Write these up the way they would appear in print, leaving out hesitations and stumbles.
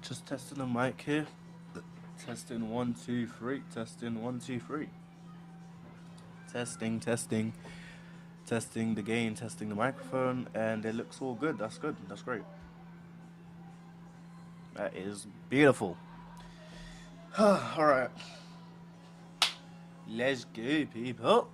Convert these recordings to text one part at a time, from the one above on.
Just testing the mic here. Testing 1 2 3. Testing 1 2 3. Testing, testing, testing the gain, testing the microphone, and it looks all good. That's good. That's great. That is beautiful. All right, let's go, people.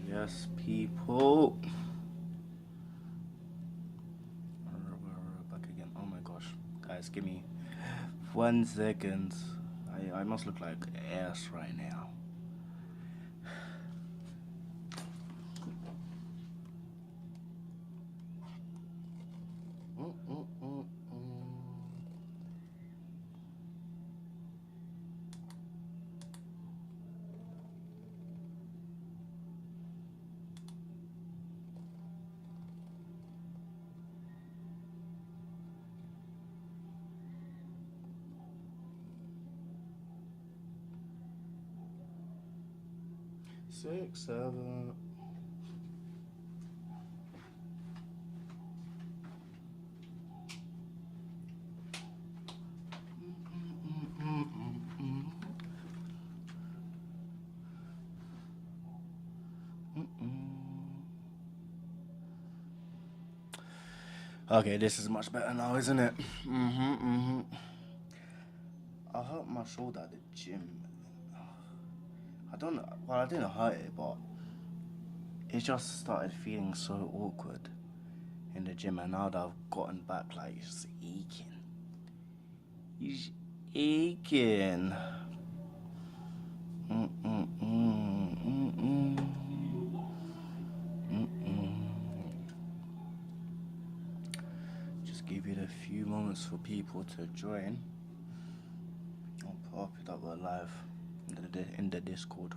Yes, people. We're back again. Oh my gosh. Guys, give me 1 second. I must look like ass right now. Mm-mm-mm-mm. 6, 7. Okay, this is much better now, isn't it? I hurt my shoulder at the gym. I don't know. Well, I didn't hurt it, but it just started feeling so awkward in the gym, and now that I've gotten back, like it's just aching. It's aching. Just give it a few moments for people to join. I'll pop it up live in the Discord.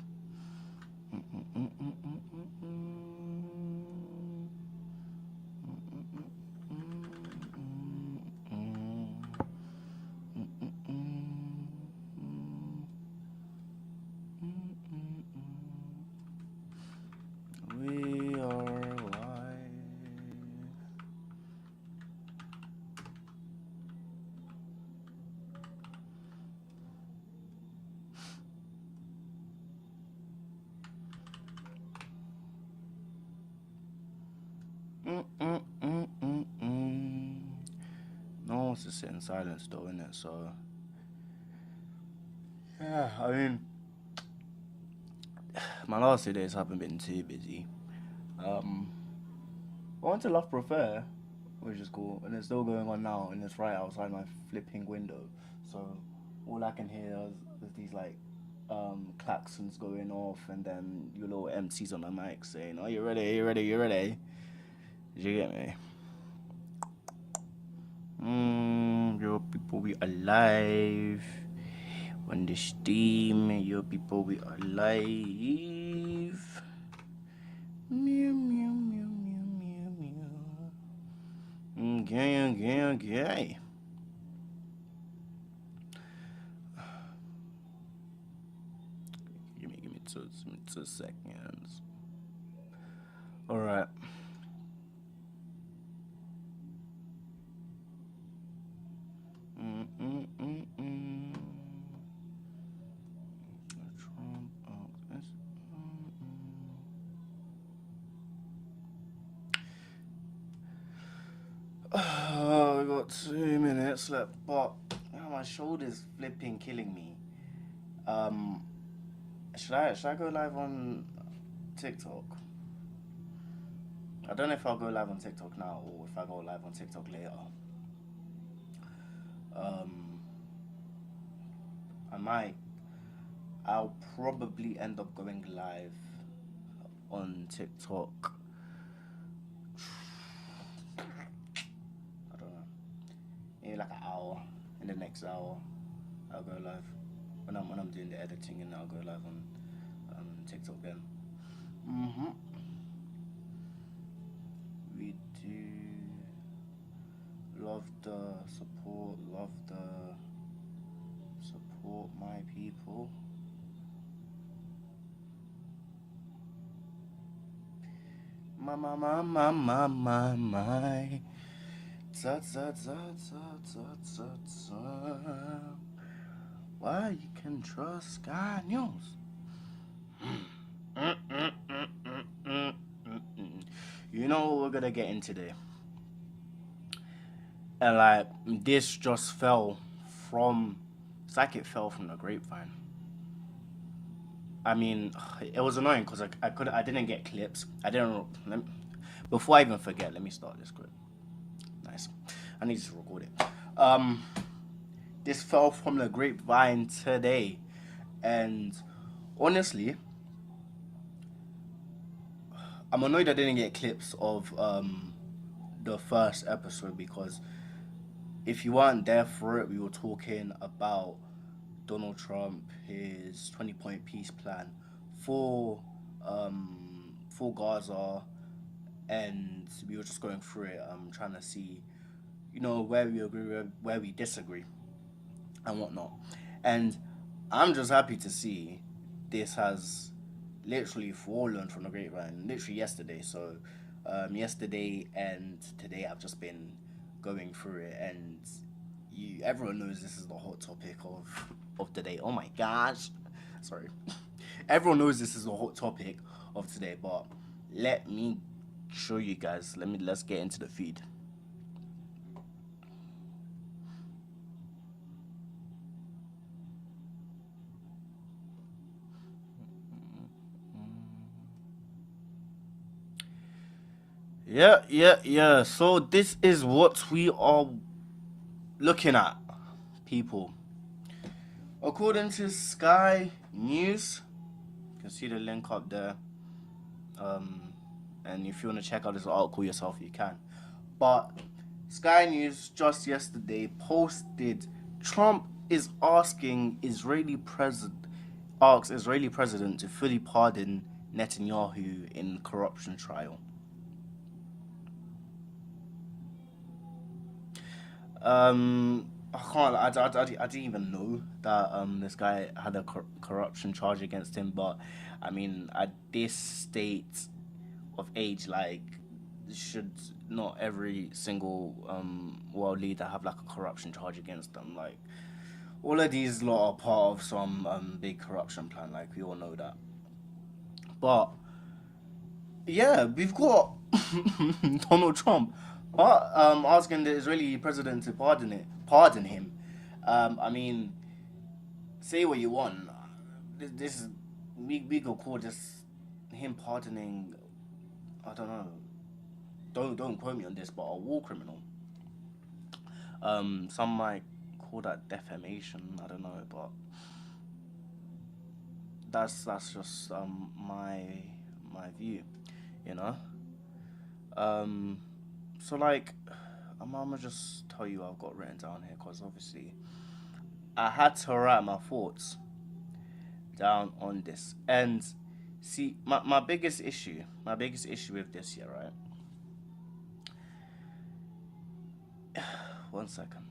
We are live. No one wants to sit in silence though, innit? So yeah, I mean, my last 2 days haven't been too busy. I went to Love Prefer, which is cool, and it's still going on now, and it's right outside my flipping window. So all I can hear is these like klaxons going off, and then your little MCs on the mic saying, "Are you ready? Are you ready? You ready?" Did you get me? Your people be alive. When the steam, your people be alive. Meow meow meow meow meow meow. Okay, okay, okay. Give me 2 seconds. All right. Oh, we got 2 minutes left, but my shoulder's flipping killing me. Should I go live on TikTok? I don't know if I'll go live on TikTok now or if I go live on TikTok later. Um, I might. I'll probably end up going live on TikTok. I don't know. Maybe like an hour. In the next hour, I'll go live. When I'm doing the editing, and I'll go live on TikTok then. We do love the support. Love the support, my people. My. Ta ta ta ta ta ta ta. Why you can trust Sky News? You know what we're gonna get in today, and like this just fell from. It's like it fell from the grapevine. I mean, it was annoying because I didn't get clips. I didn't. Before I even forget, let me start this quick. Nice. I need to record it. Um, this fell from the grapevine today, and honestly, I'm annoyed I didn't get clips of the first episode because if you weren't there for it, we were talking about Donald Trump, his 20-point peace plan for for Gaza, and we were just going through it, trying to see, where we agree, where we disagree, and whatnot. And I'm just happy to see this has literally fallen from the grapevine, literally yesterday. So, yesterday and today, I've just been going through it, and everyone knows this is the hot topic of the day. Oh my gosh, sorry. Everyone knows this is the hot topic of today, but let me show you guys. Let's get into the feed. Yeah, yeah, yeah. So this is what we are looking at, people. According to Sky News, you can see the link up there. Um, and if you want to check out this article yourself, you can. But Sky News just yesterday posted Trump is asks Israeli president to fully pardon Netanyahu in corruption trial. I can't. I didn't even know that this guy had a corruption charge against him. But I mean, at this state of age, like, should not every single world leader have like a corruption charge against them? Like, all of these lot are part of some big corruption plan. Like, we all know that. But yeah, we've got Donald Trump, but asking the Israeli president to pardon him. I mean, say what you want. This is we could call this him pardoning. I don't know. Don't quote me on this, but a war criminal. Some might call that defamation. I don't know, but that's just my view, you know. Um, so like, I'm gonna just tell you what I've got written down here because obviously I had to write my thoughts down on this. And see, my biggest issue with this here, right? One second.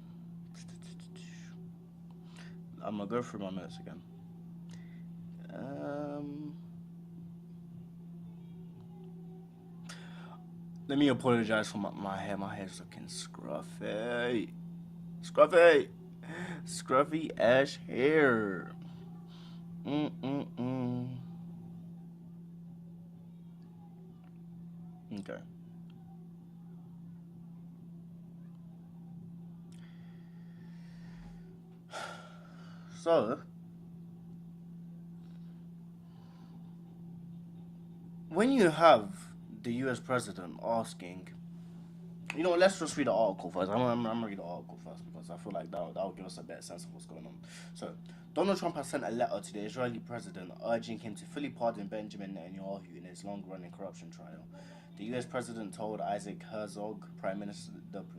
I'm gonna go through my notes again. Um, Let me apologize for my hair. My hair's looking scruffy. Scruffy! Scruffy ash hair. Mm-mm-mm. Okay. So, when you have the US president asking, let's just read the article first. I'm gonna read the article first because I feel like that'll give us a better sense of what's going on. So, Donald Trump has sent a letter to the Israeli president urging him to fully pardon Benjamin Netanyahu in his long-running corruption trial. The U.S. president told Isaac Herzog,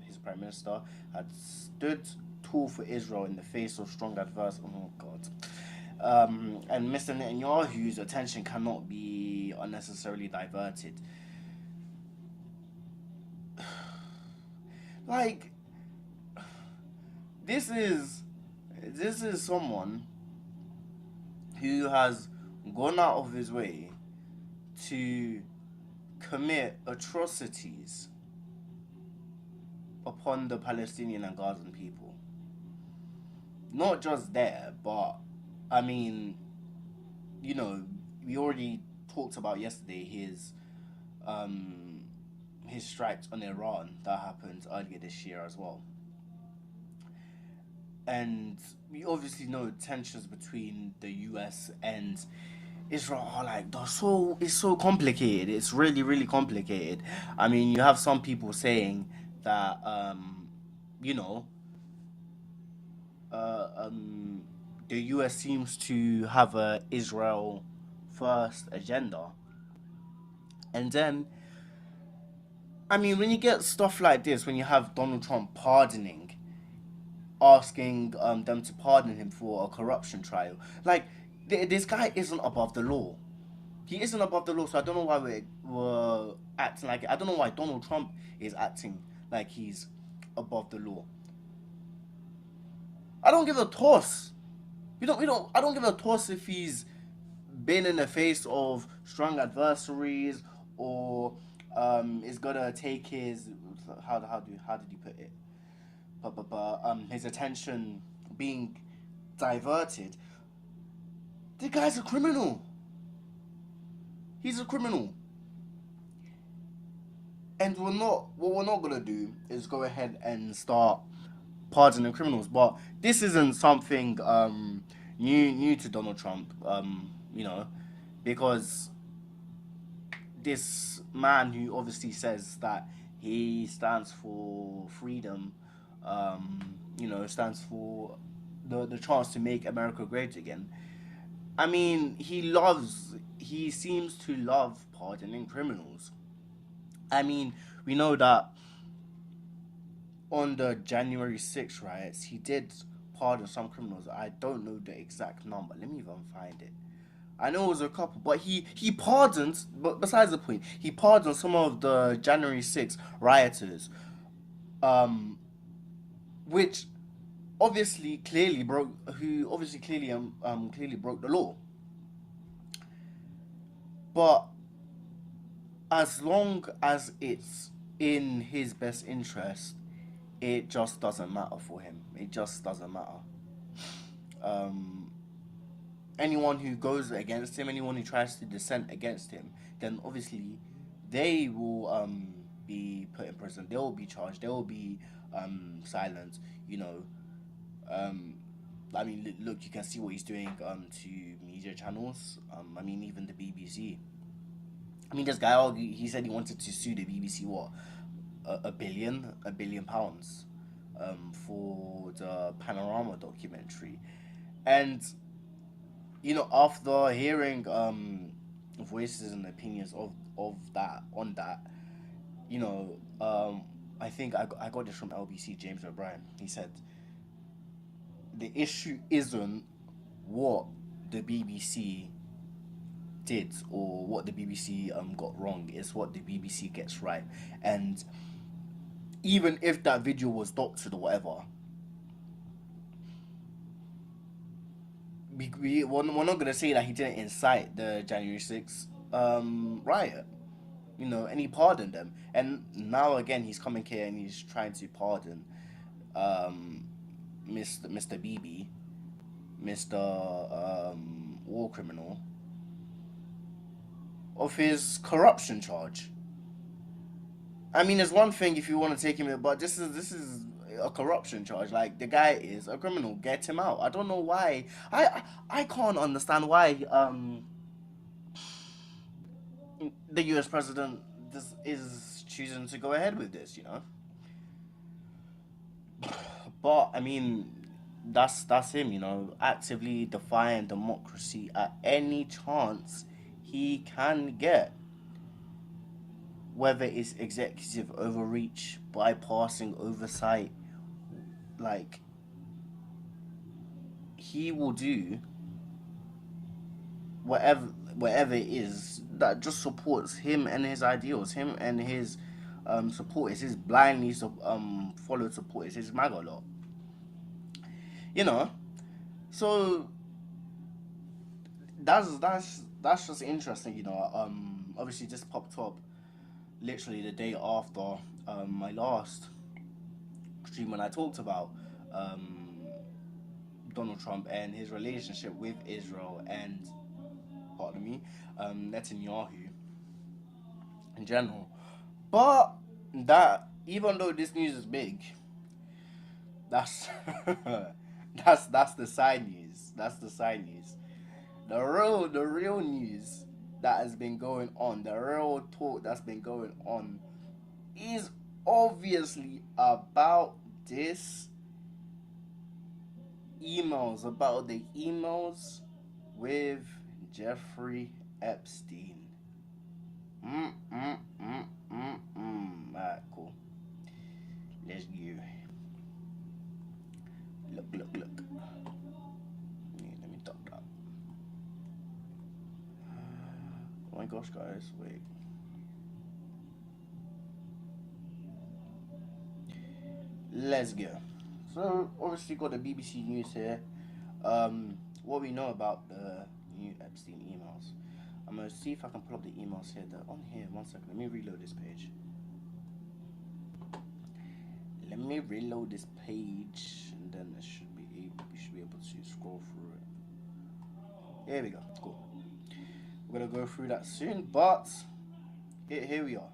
his prime minister, had stood tall for Israel in the face of strong adverse. Oh God. And Mr. Netanyahu's attention cannot be unnecessarily diverted. Like, this is this is someone who has gone out of his way to commit atrocities upon the Palestinian and Gazan people. Not just there, but I mean, we already talked about yesterday um his strikes on Iran that happened earlier this year as well. And we obviously know tensions between the US and Israel are like they're so it's so complicated. It's really really complicated. I mean, you have some people saying that you know uh, um, the U.S. seems to have a Israel first agenda, and then I mean when you get stuff like this, when you have Donald Trump pardoning, asking them to pardon him for a corruption trial, like this guy isn't above the law. He isn't above the law, so I don't know why we're acting like it. I don't know why Donald Trump is acting like he's above the law. I don't give a toss. We don't. I don't give a toss if he's been in the face of strong adversaries or is gonna take his how did he put it? His attention being diverted. The guy's a criminal. He's a criminal. And what we're not gonna do is go ahead and start pardoning criminals. But this isn't something new to Donald Trump. You know, because this man who obviously says that he stands for freedom, stands for the chance to make America great again. I mean, he seems to love pardoning criminals. I mean, we know that on the January 6th riots, he did pardon some criminals. I don't know the exact number. Let me even find it. I know it was a couple, but he pardoned. But besides the point, he pardoned some of the January 6th rioters, um, which obviously clearly broke the law. But as long as it's in his best interest, it just doesn't matter for him. It just doesn't matter. Um, Anyone who goes against him, anyone who tries to dissent against him, then obviously they will be put in prison. They will be charged. They will be silenced. You know, um, I mean, look, you can see what he's doing to media channels. I mean, even the BBC. I mean, this guy, he said he wanted to sue the BBC. What, a billion pounds, for the Panorama documentary, and after hearing voices and opinions of that on that, you know, I think I got this from LBC James O'Brien. He said the issue isn't what the BBC did or what the BBC got wrong. It's what the BBC gets right. And even if that video was doctored or whatever, we're not gonna say that he didn't incite the January 6th riot. And he pardoned them. And now again, he's coming here and he's trying to pardon um, Mr. BB, Mr. War Criminal, of his corruption charge. I mean, there's one thing if you want to take him in, but this is a corruption charge. Like the guy is a criminal. Get him out. I don't know why. I can't understand why the U.S. president is choosing to go ahead with this. But I mean, that's him. Actively defying democracy at any chance he can get, whether it's executive overreach, bypassing oversight. Like, he will do whatever whatever it is that just supports him and his ideals, him and his supporters, his blindly followed supporters, his MAGA lot. You know, so that's just interesting. Obviously, this popped up literally the day after my last stream when I talked about Donald Trump and his relationship with Israel and, pardon me, Netanyahu in general. But that, even though this news is big, that's that's the side news. That's the side news. the real news that has been going on, the real talk that's been going on, is obviously about this emails, about the emails with Jeffrey Epstein. Alright, cool. Let's go. Look. Let me talk that. Oh my gosh, guys, wait. Let's go. So, obviously, got the BBC News here. What we know about the new Epstein emails. I'm gonna see if I can pull up the emails here. They're on here. 1 second. Let me reload this page. And then we should be able to scroll through it. Here we go. Cool. We're gonna go through that soon, but here we are.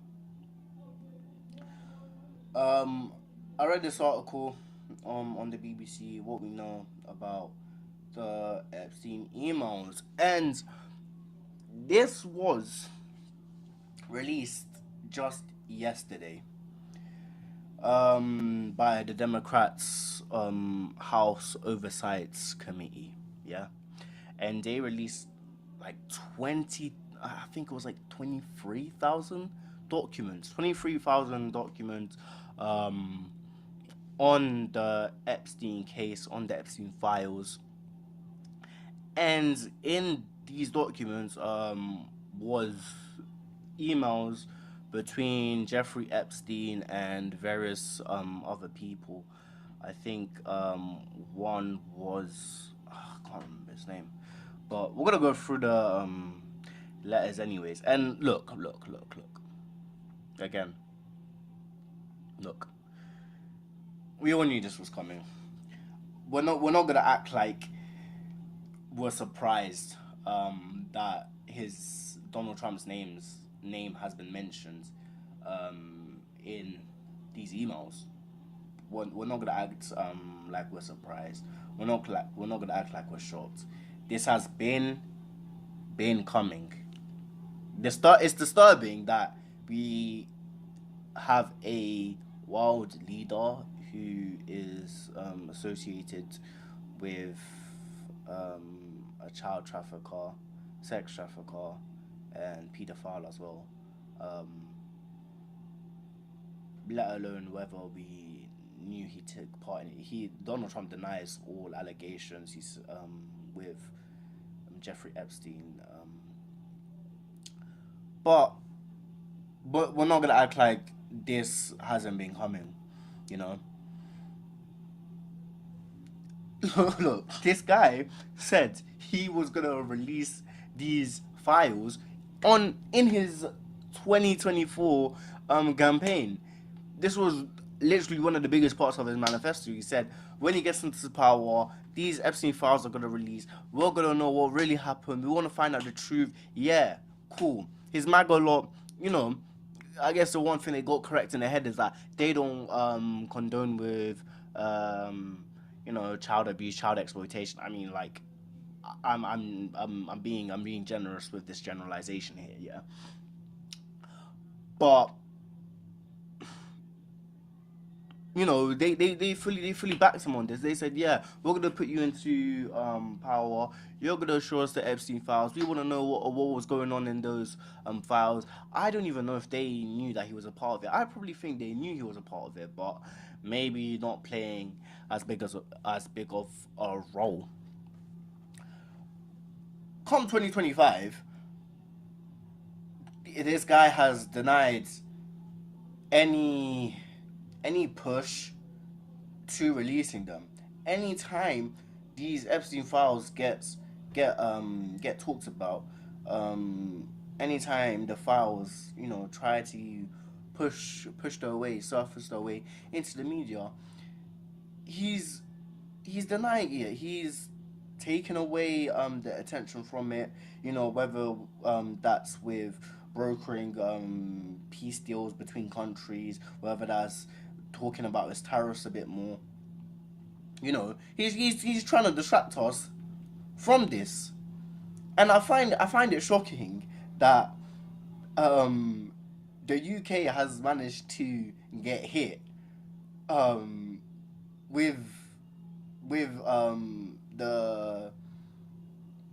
I read this article on the BBC, what we know about the Epstein emails, and this was released just yesterday by the Democrats House Oversight Committee, yeah, and they released like 20, I think it was like 23,000 documents, on the Epstein case, on the Epstein files. And in these documents was emails between Jeffrey Epstein and various other people. I think one was, I can't remember his name, but we're gonna go through the letters anyways. And look again. Look, we all knew this was coming. We're not gonna act like we're surprised that his Donald Trump's name has been mentioned in these emails. We're not gonna act like we're surprised. We're not gonna act like we're shocked. This has been coming. It's disturbing that we have a world leader who is associated with a child trafficker, sex trafficker, and paedophile as well. Let alone whether we knew he took part in it. Donald Trump denies all allegations. He's with Jeffrey Epstein, but we're not gonna act like this hasn't been coming, you know. Look, this guy said he was gonna release these files in his 2024 campaign. This was literally one of the biggest parts of his manifesto. He said when he gets into power, these Epstein files are gonna release. We're gonna know what really happened. We want to find out the truth. Yeah, cool. His MAGA lot, you know, I guess the one thing they got correct in their head is that they don't condone with child abuse, child exploitation. I mean, like, I'm being generous with this generalization here, yeah. But they fully backed him on this. They said, yeah, we're gonna put you into power. You're gonna show us the Epstein files. We want to know what was going on in those files. I don't even know if they knew that he was a part of it. I probably think they knew he was a part of it, but maybe not playing as big of a role. Come 2025, this guy has denied any push to releasing them. Anytime these Epstein files get talked about, anytime the files try to push their way, surface their way into the media, he's denying it. He's taken away the attention from it. Whether that's with brokering peace deals between countries, whether that's talking about his tariffs a bit more. He's trying to distract us from this. And I find it shocking that um, the UK has managed to get hit um, with the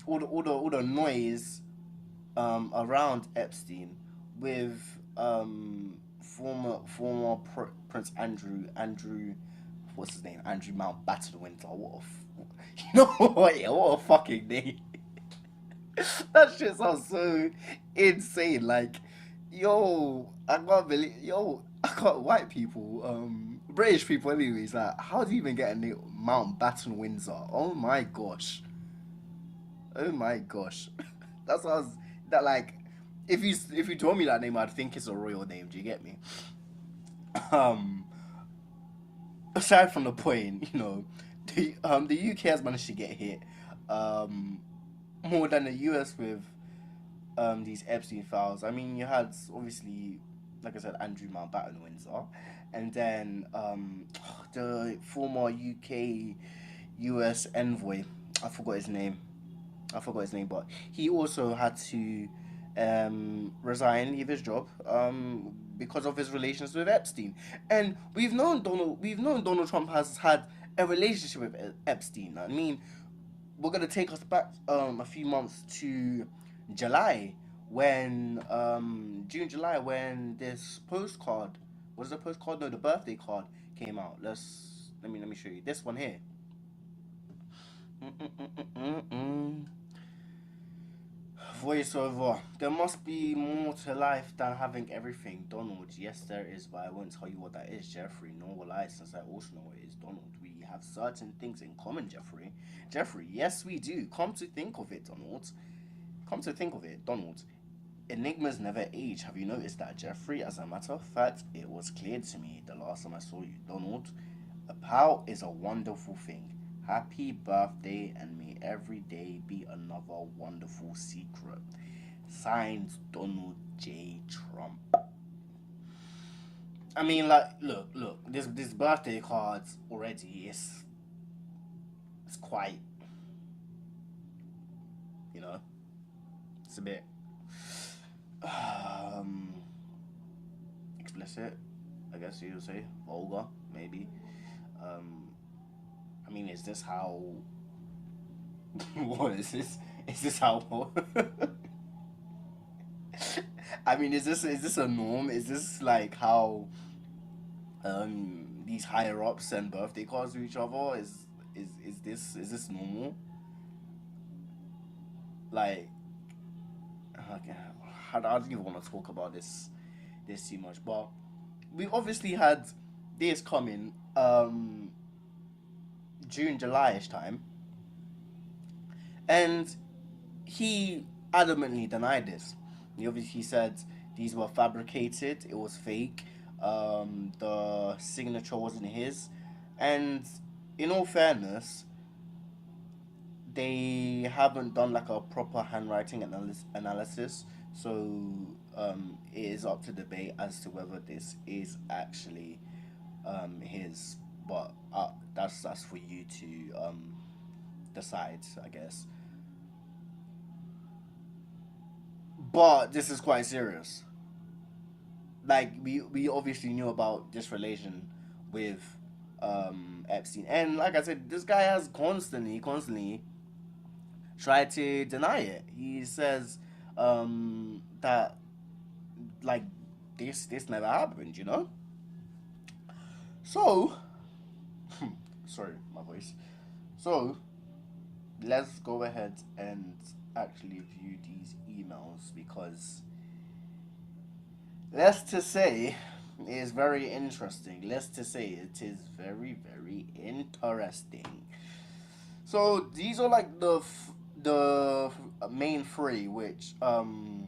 all the noise around Epstein with Prince Andrew, what's his name, Andrew Mountbatten Windsor. You know what? Yeah, what a fucking name. That shit sounds so insane. Like, I can't believe, I can't, white people, British people, anyways. Like, how do you even get a name, Mountbatten Windsor? Oh my gosh, oh my gosh. That sounds that like, if you told me that name, I'd think it's a royal name. Do you get me? Um, aside from the point, the UK has managed to get hit, um, more than the US with these Epstein files. I mean, you had obviously, like I said, Andrew Mountbatten Windsor, and then the former UK US envoy. I forgot his name. But he also had to resign, leave his job, because of his relations with Epstein. And we've known Donald Trump has had a relationship with Epstein. I mean, we're gonna take us back a few months to July July when this postcard, what is the postcard? No, the birthday card came out. Let me show you this one here. Mm-mm-mm-mm-mm. Voiceover. There must be more to life than having everything. Donald. Yes, there is, but I won't tell you what that is, Jeffrey. Nor will I, since I also know what it is, Donald. We have certain things in common, Jeffrey. Jeffrey, yes, we do. Come to think of it, Donald. Come to think of it, Donald. Enigmas never age. Have you noticed that, Jeffrey? As a matter of fact, it was clear to me the last time I saw you, Donald. A pal is a wonderful thing. Happy birthday, and may every day be another wonderful secret. Signed, Donald J. Trump. I mean, like, look. This birthday cards already it's quite, you know, it's a bit um explicit, I guess you would say, vulgar, maybe. Um, I mean, is this how? What is this? Is this how? I mean, is this a norm? Is this like how these higher ups send birthday cards to each other? Is this normal? Like, okay, I don't even want to talk about this too much, but we obviously had this coming June July-ish time, and he adamantly denied this. He obviously said these were fabricated, it was fake, the signature wasn't his, and in all fairness, they haven't done like a proper handwriting analysis, so it is up to debate as to whether this is actually his. But that's for you to decide, I guess. But this is quite serious. Like we obviously knew about this relation with Epstein, and like I said, this guy has constantly tried to deny it. He says that like this never happened, you know. So sorry, my voice. So let's go ahead and actually view these emails because let's to say it is very interesting. Let's to say it is very very interesting. So these are like the main three which the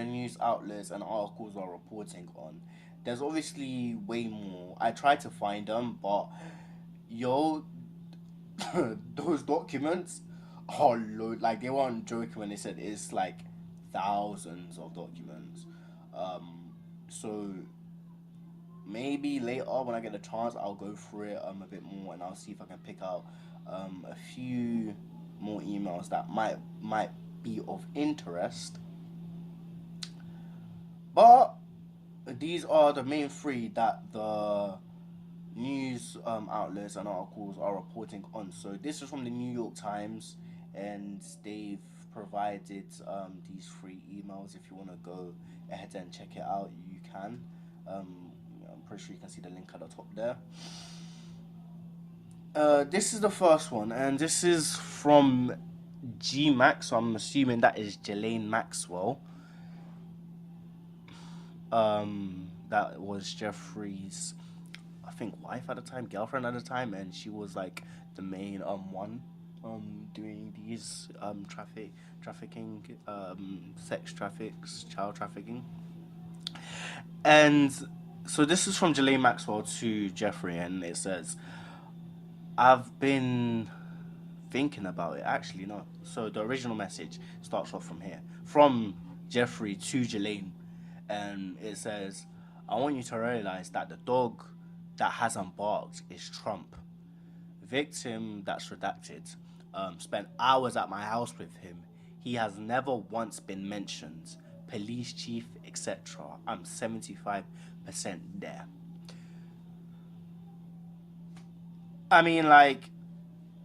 news outlets and articles are reporting on. There's obviously way more. I tried to find them, but yo, those documents are load. Like they weren't joking when they said it's like thousands of documents. So maybe later when I get the chance, I'll go through it a bit more and I'll see if I can pick out a few. more emails that might be of interest. But these are the main three that the news outlets and articles are reporting on. So this is from the New York Times, and they've provided these three emails. If you want to go ahead and check it out, you can. I'm pretty sure you can see the link at the top there. This is the first one, and this is from G Max. So I'm assuming that is Ghislaine Maxwell. That was Jeffrey's, I think, wife at the time, girlfriend at the time, and she was like the main one doing these trafficking, sex traffics, child trafficking. And so this is from Ghislaine Maxwell to Jeffrey, and it says, I've been thinking about it. Actually, no. So the original message starts off from here, from Jeffrey to Ghislaine, and it says, I want you to realize that the dog that hasn't barked is Trump. Victim that's redacted spent hours at my house with him. He has never once been mentioned. Police chief, etc. I'm 75% there. I mean, like,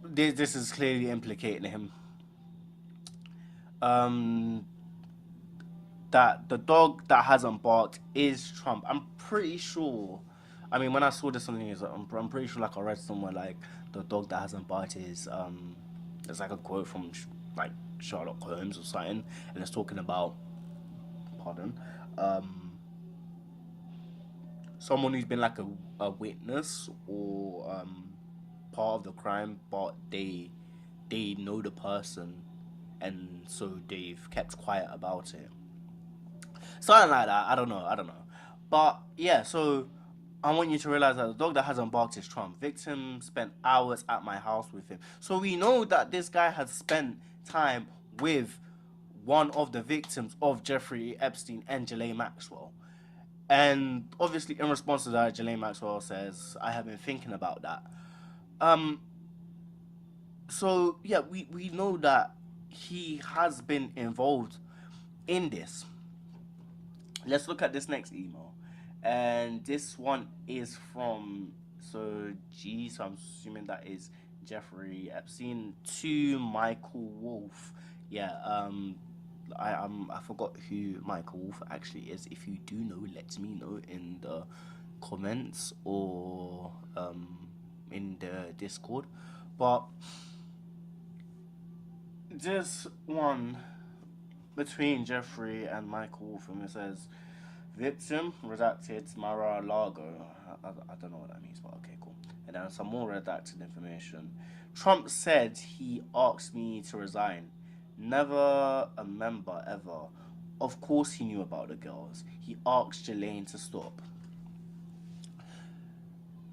this is clearly implicating him. Um, that the dog that hasn't barked is Trump. I'm pretty sure. I mean, when I saw this on the news, I'm pretty sure, like, I read somewhere like the dog that hasn't barked is it's like a quote from like Sherlock Holmes or something, and it's talking about, pardon, um someone who's been like a witness or part of the crime, but they know the person, and so they've kept quiet about it. Something like that. I don't know. I don't know. But yeah, so I want you to realize that the dog that hasn't barked is Trump. Victim spent hours at my house with him. So we know that this guy has spent time with one of the victims of Jeffrey Epstein and Ghislaine Maxwell. And obviously, in response to that, Ghislaine Maxwell says, I have been thinking about that. Um, so yeah, we know that he has been involved in this. Let's look at this next email. And this one is from, so G, so I'm assuming that is Jeffrey Epstein to Michael Wolf. Yeah, I forgot who Michael Wolf actually is. If you do know, let me know in the comments or in the Discord. But this one between Jeffrey and Michael Wolf, and it says, victim redacted Mar-a-Lago. I don't know what that means, but okay, cool. And then some more redacted information. Trump said he asked me to resign. Never a member ever. Of course he knew about the girls. He asked Ghislaine to stop.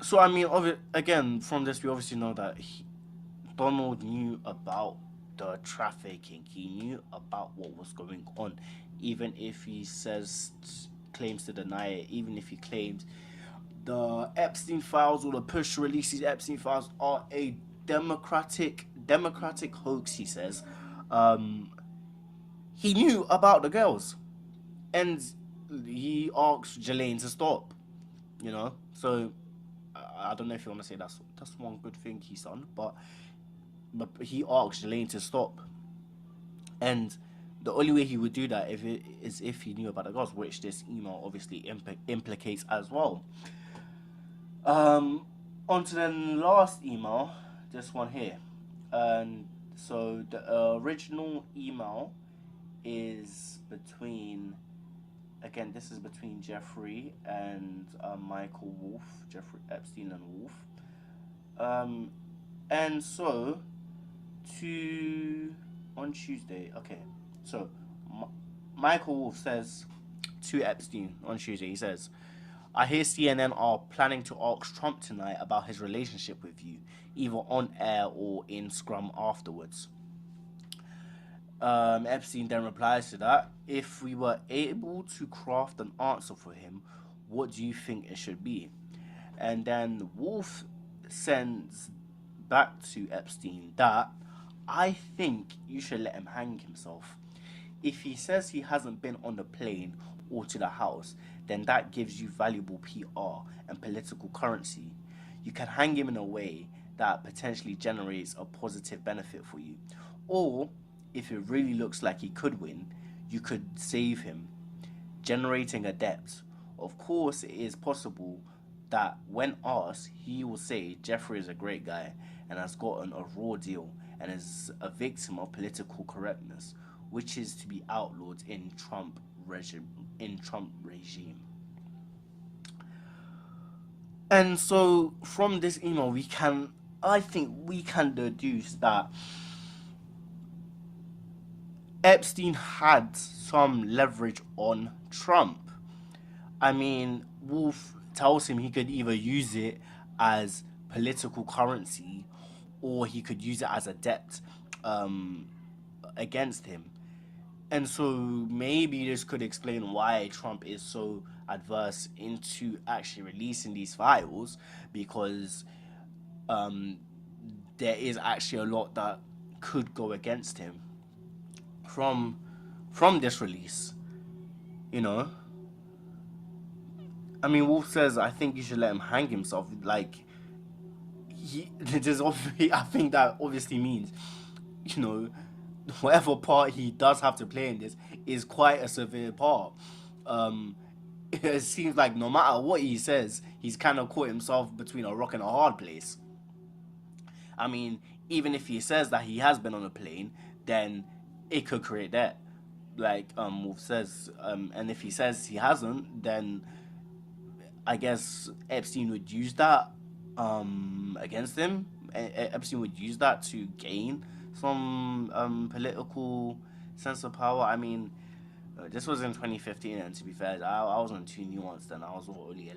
So I mean, again, from this we obviously know that Donald knew about the trafficking. He knew about what was going on, even if he claims to deny it. Even if he claims the Epstein files or the push to release these Epstein files are a democratic hoax. He says, um, he knew about the girls, and he asked Ghislaine to stop. So I don't know if you want to say that's one good thing he's done, but he asked Ghislaine to stop, and the only way he would do that is if he knew about the girls, which this email obviously implicates as well. On to the last email, this one here, and so the original email is between. Again, this is between Jeffrey and Michael Wolf, Jeffrey Epstein and Wolf. And so, on Tuesday, okay, so Michael Wolf says to Epstein on Tuesday, he says, I hear CNN are planning to ask Trump tonight about his relationship with you, either on air or in Scrum afterwards. Epstein then replies to that, if we were able to craft an answer for him, what do you think it should be? And then Wolf sends back to Epstein that I think you should let him hang himself. If he says he hasn't been on the plane or to the house, then that gives you valuable PR and political currency. You can hang him in a way that potentially generates a positive benefit for you. Or, if it really looks like he could win, you could save him, generating a debt. Of course, it is possible that when asked, he will say Jeffrey is a great guy and has gotten a raw deal and is a victim of political correctness, which is to be outlawed in Trump regime. And so from this email, I think we can deduce that Epstein had some leverage on Trump. I mean, Wolf tells him he could either use it as political currency or he could use it as a debt um, against him. And so maybe this could explain why Trump is so adverse into actually releasing these files, because um, there is actually a lot that could go against him from this release. You know, I mean, Wolf says I think you should let him hang himself. Like there's obviously, I think that obviously means, you know, whatever part he does have to play in this is quite a severe part. Um, it seems like no matter what he says, he's kind of caught himself between a rock and a hard place. I mean, even if he says that he has been on a plane, then it could create that. Like Wolf says, and if he says he hasn't, then I guess Epstein would use that against him. Epstein would use that to gain some political sense of power. I mean, this was in 2015, and to be fair, I wasn't too nuanced then. I was only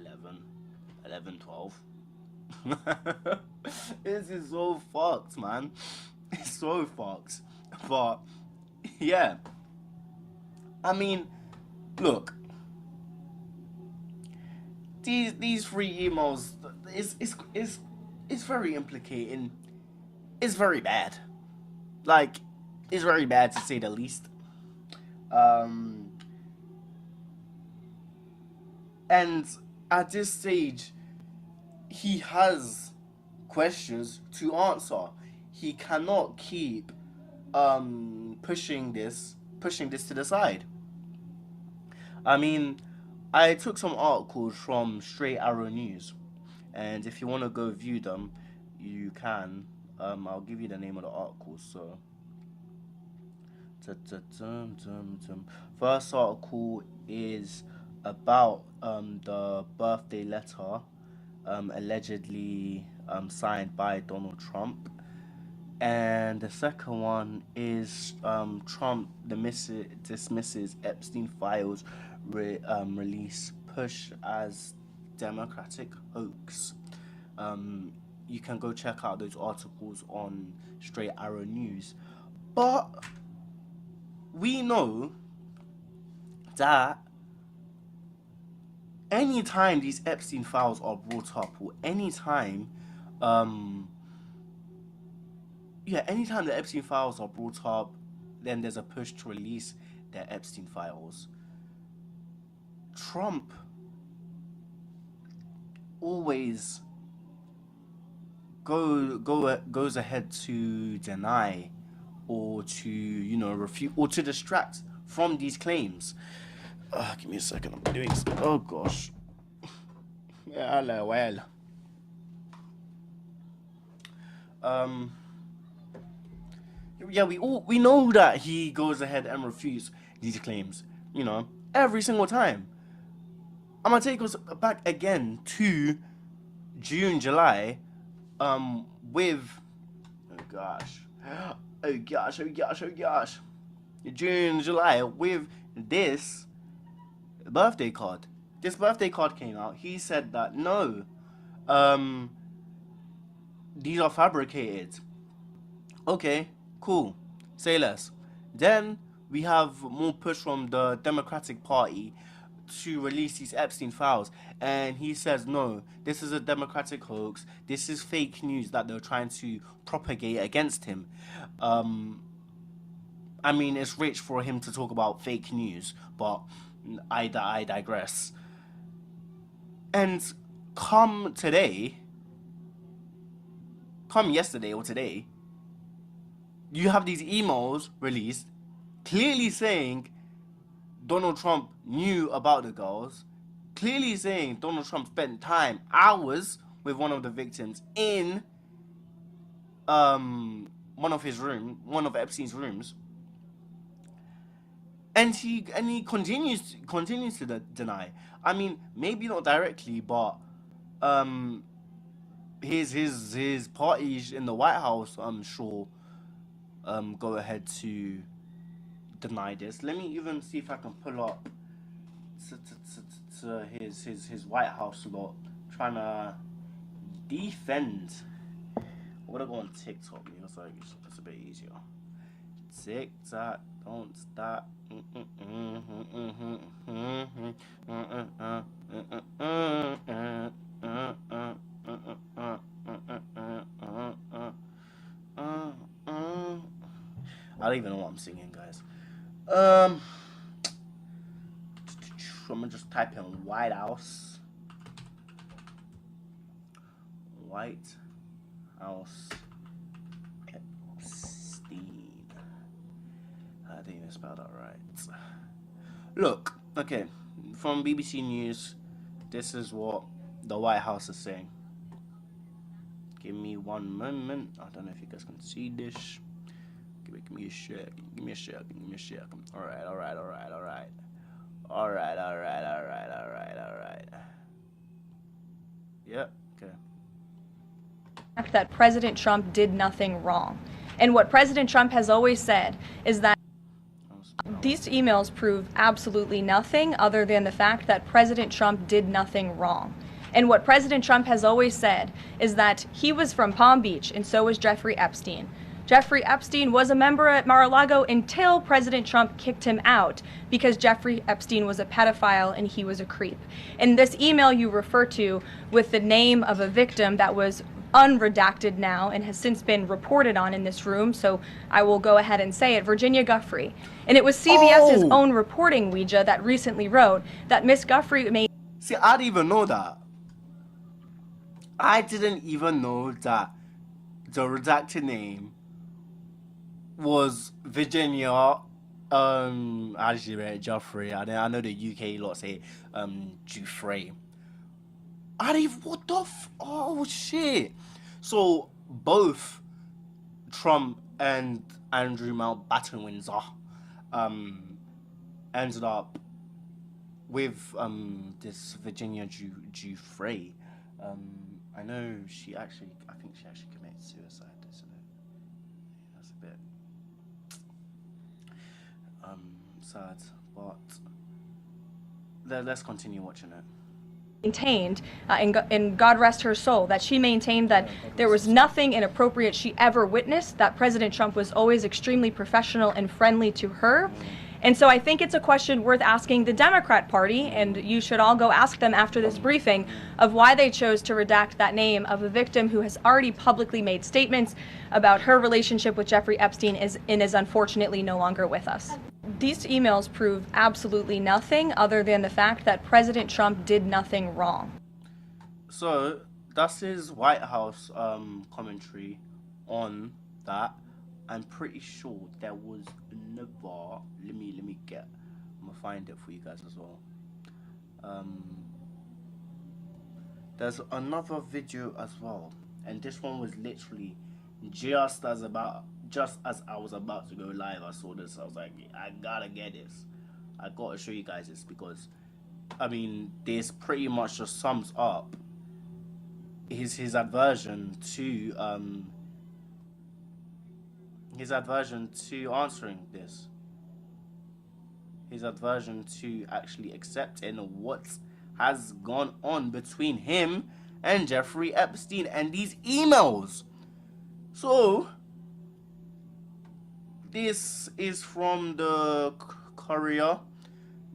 11, 12. This is so fucked, man. It's so fucked. But, yeah. I mean, look, these three emails is very implicating. It's very bad. Like, it's very bad to say the least. Um, and at this stage, he has questions to answer. He cannot keep pushing this to the side. I mean, I took some articles from Straight Arrow News, and if you want to go view them, you can. I'll give you the name of the article. So, first article is about the birthday letter allegedly signed by Donald Trump. And the second one is Trump dismisses Epstein files release push as Democratic hoax. You can go check out those articles on Straight Arrow News. But we know that anytime these Epstein files are brought up, or um, anytime the Epstein files are brought up, then there's a push to release their Epstein files. Trump always goes ahead to deny or to refute or to distract from these claims. Give me a second. I'm doing. Oh gosh. Yeah, well. Um. Yeah, we know that he goes ahead and refutes these claims. Every single time. I'm gonna take us back again to June, July, with oh gosh, oh gosh, oh gosh, oh gosh, June, July with this birthday card. This birthday card came out. He said that no, um, these are fabricated. Okay, cool. Say less. Then we have more push from the Democratic Party to release these Epstein files, and he says no, this is a democratic hoax, this is fake news that they're trying to propagate against him. I mean, it's rich for him to talk about fake news, but I digress. And come today, come yesterday or today, you have these emails released clearly saying Donald Trump knew about the girls, clearly saying Donald Trump spent hours with one of the victims in one of Epstein's rooms, and he continues to deny. I mean, maybe not directly, but his parties in the White House, I'm sure, go ahead to deny this. Let me even see if I can pull up to his White House lot trying to defend. I'm gonna go on TikTok because it's a bit easier. TikTok, don't stop. I don't even know what I'm singing, guys. I'm gonna just type in White House. White House Epstein. I didn't even spell that right. Look, okay, from BBC News, this is what the White House is saying. Give me one moment. I don't know if you guys can see this. Give me a shake. Give me a shake. Give me a shake. Alright. Yep, okay. That President Trump did nothing wrong. And what President Trump has always said is that these emails prove absolutely nothing other than the fact that President Trump did nothing wrong. And what President Trump has always said is that he was from Palm Beach, and so was Jeffrey Epstein. Jeffrey Epstein was a member at Mar-a-Lago until President Trump kicked him out because Jeffrey Epstein was a pedophile and he was a creep. And this email you refer to with the name of a victim that was unredacted now and has since been reported on in this room, so I will go ahead and say it, Virginia Giuffre. And it was CBS's own reporting, Ouija, that recently wrote that Miss Giuffre made... See, I didn't even know that. I didn't even know that the redacted name was Virginia, actually read Giuffre. I know the UK lot say Giuffre. What the oh shit. So both Trump and Andrew Mountbatten Windsor ended up with this Virginia Giuffre. I know I think she actually committed suicide, isn't it? That's a bit sad, but let's continue watching it. Maintained, and God rest her soul, that she maintained that there was nothing inappropriate she ever witnessed, that President Trump was always extremely professional and friendly to her. And so I think it's a question worth asking the Democrat Party, and you should all go ask them after this briefing, of why they chose to redact that name of a victim who has already publicly made statements about her relationship with Jeffrey Epstein and is unfortunately no longer with us. These emails prove absolutely nothing other than the fact that President Trump did nothing wrong. So that's his White House commentary on that. I'm pretty sure there was another. Let me get. I'm gonna find it for you guys as well. There's another video as well, and this one was literally just as I was about to go live. I saw this. I was like, I gotta get this. I gotta show you guys this because, I mean, this pretty much just sums up his aversion to answering this. His aversion to actually accepting what has gone on between him and Jeffrey Epstein and these emails. So, this is from the Courier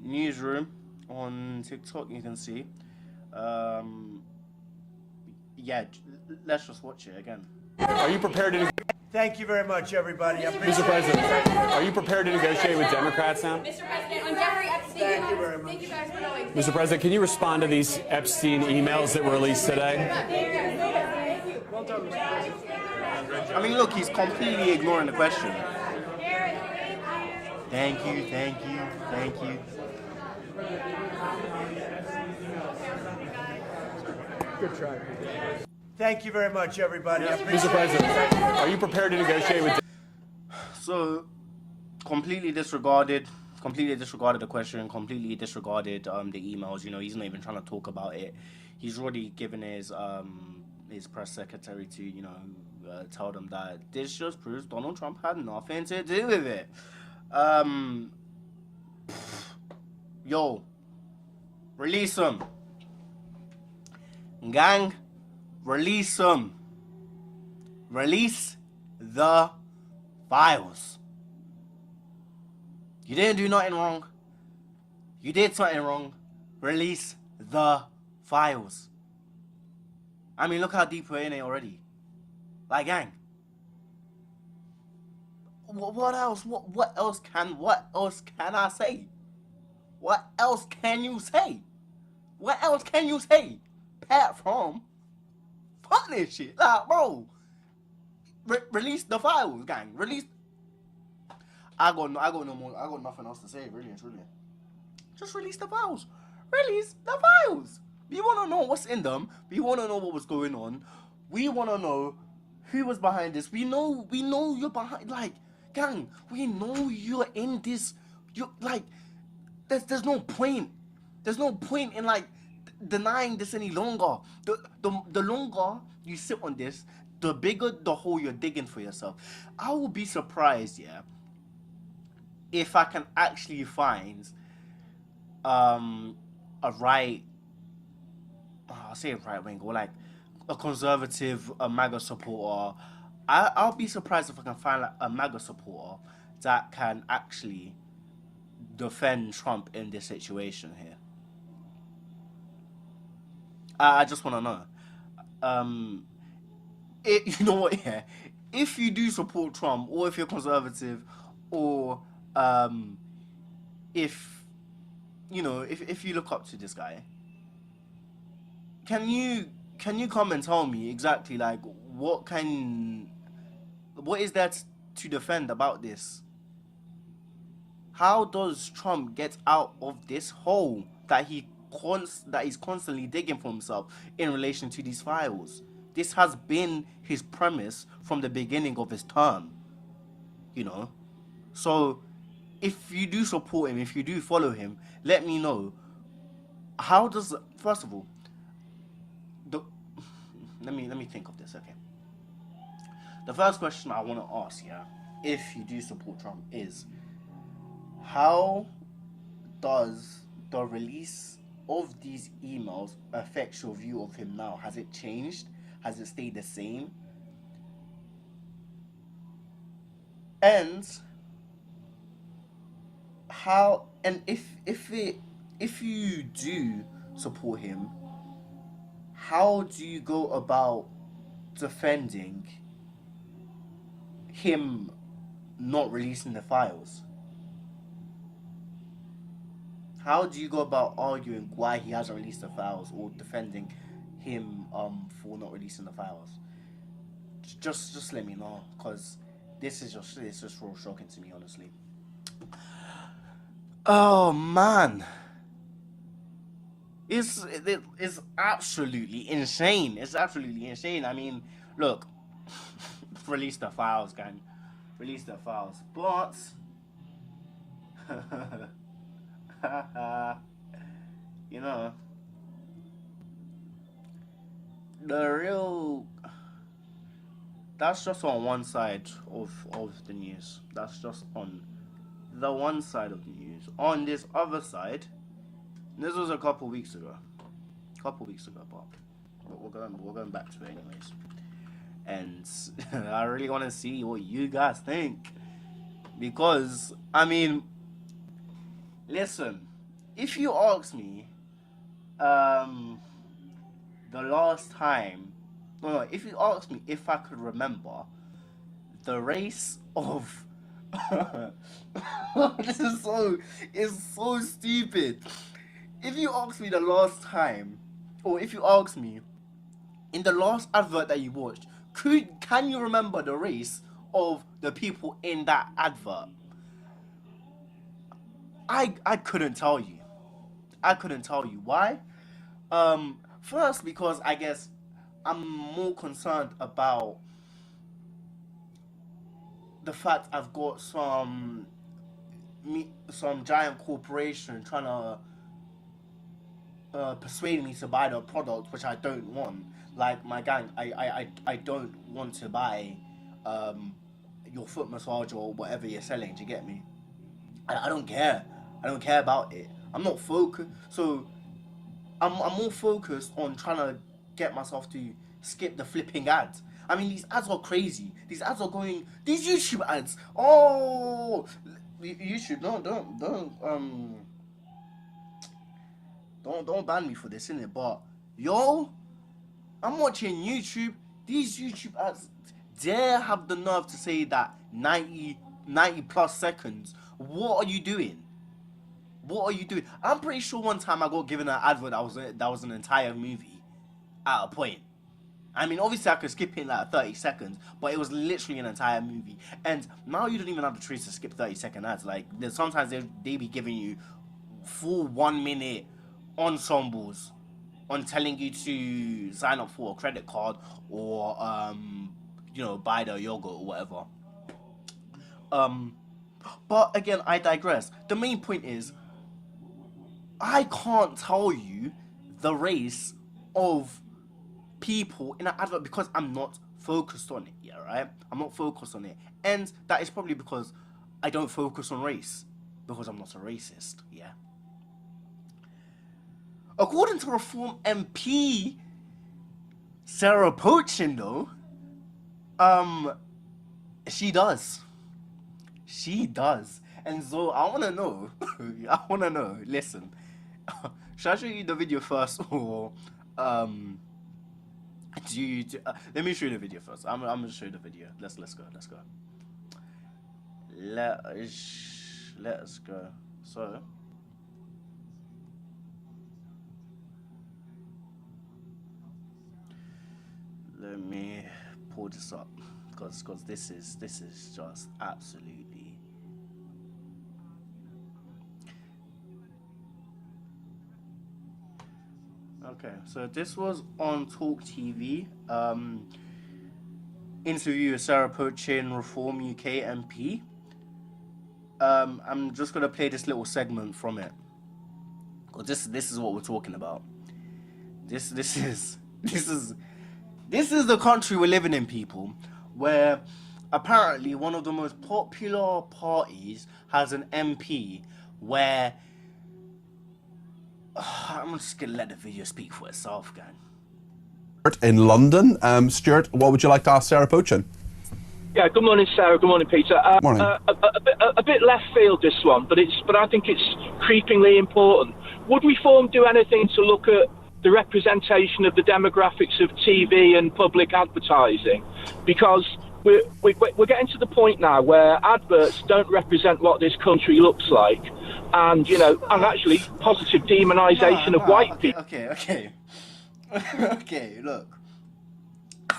newsroom, on TikTok. You can see. Yeah, let's just watch it again. Are you prepared to? Thank you very much, everybody. Mr. President, are you prepared to negotiate with Democrats now? Mr. President, on Jeffrey Epstein. Thank you very much. Thank you guys for knowing. Mr. President, can you respond to these Epstein emails that were released today? I mean, look, he's completely ignoring the question. Thank you, thank you, thank you. Good try. Thank you very much, everybody. Mr. President, are you prepared to negotiate with? So, completely disregarded the question, completely disregarded the emails. You know, he's not even trying to talk about it. He's already given his press secretary to, you know, tell them that this just proves Donald Trump had nothing to do with it. Yo, release him. Gang, release him. Release the files. You didn't do nothing wrong. You did something wrong. Release the files. I mean, look how deep we're in it already. Like, gang. What else? What else can I say? What else can you say? What else can you say? Apart from fuck this shit. Like, bro. Release the files, gang. Release. I got nothing else to say, really and truly. Just release the files. Release the files. We want to know what's in them. We want to know what was going on. We want to know who was behind this. We know you're behind. Like, gang, we know you're in this. You like, there's no point. There's no point in like denying this any longer. The longer you sit on this, the bigger the hole you're digging for yourself. I will be surprised, yeah, if I can actually find a right, I'll say a right wing or like a conservative, a MAGA supporter. I'll be surprised if I can find like a MAGA supporter that can actually defend Trump in this situation here. I just want to know. You know what? Yeah, if you do support Trump, or if you're conservative, or if you know, if you look up to this guy, can you come and tell me exactly like what is there to defend about this? How does Trump get out of this hole that he's constantly digging for himself in relation to these files? This has been his premise from the beginning of his term, you know. So, if you do support him, if you do follow him, let me know. How does, first of all, let me think of this, okay. The first question I want to ask, yeah, if you do support Trump, is how does the release of these emails affect your view of him now? Has it changed? Has it stayed the same? And how, and if you do support him, how do you go about defending him not releasing the files? How do you go about arguing why he hasn't released the files, or defending him for not releasing the files? Just let me know, because it's just real shocking to me, honestly. Oh man, it's absolutely insane. It's absolutely insane. I mean, look, release the files, gang. Release the files, but you know, that's just on one side of the news. That's just on the one side of the news. On this other side, this was a couple weeks ago, but we're going back to it anyways. And I really want to see what you guys think, because I mean, listen, if you ask me, the last time, no, if you ask me if I could remember the race of, this is it's so stupid. If you ask me the last time, or if you ask me in the last advert that you watched, can you remember the race of the people in that advert? I couldn't tell you. I couldn't tell you. Why? First, because I guess I'm more concerned about the fact I've got some giant corporation trying to persuade me to buy the product which I don't want. Like, my gang, I don't want to buy your foot massage or whatever you're selling. Do you get me? I don't care. I don't care about it. I'm not focused. So I'm more focused on trying to get myself to skip the flipping ads. I mean, these ads are crazy. These ads are going. These YouTube ads. Oh, YouTube, don't ban me for this, innit? But yo, I'm watching YouTube. These YouTube ads dare have the nerve to say that 90 plus seconds. What are you doing? What are you doing? I'm pretty sure one time I got given an advert that was an entire movie at a point. I mean, obviously I could skip it in like 30 seconds, but it was literally an entire movie. And now you don't even have the choice to skip 30-second ads. Like, sometimes they be giving you full 1 minute ensembles on telling you to sign up for a credit card or buy the yogurt or whatever. But again, I digress. The main point is, I can't tell you the race of people in an advert because I'm not focused on it, yeah, right? I'm not focused on it. And that is probably because I don't focus on race, because I'm not a racist, yeah? According to Reform MP Sarah Pochin, though, she does. She does. And so I want to know, listen, should I show you the video first, or let me show you the video first. I'm gonna show you the video. Let's go. Let's go. So let me pull this up because this is just absolutely. Okay, so this was on Talk TV. Interview with Sarah Pochin, Reform UK MP. I'm just gonna play this little segment from it, because this is what we're talking about. This is the country we're living in, people, where apparently one of the most popular parties has an MP where I'm just gonna let the video speak for itself, gang. In London, Stuart, what would you like to ask Sarah Pochin? Yeah, good morning, Sarah. Good morning, Peter. Morning. A bit left field, this one, but I think it's creepingly important. Would Reform do anything to look at the representation of the demographics of TV and public advertising? Because we're getting to the point now where adverts don't represent what this country looks like, and actually positive demonisation of white people. Okay. Okay, look.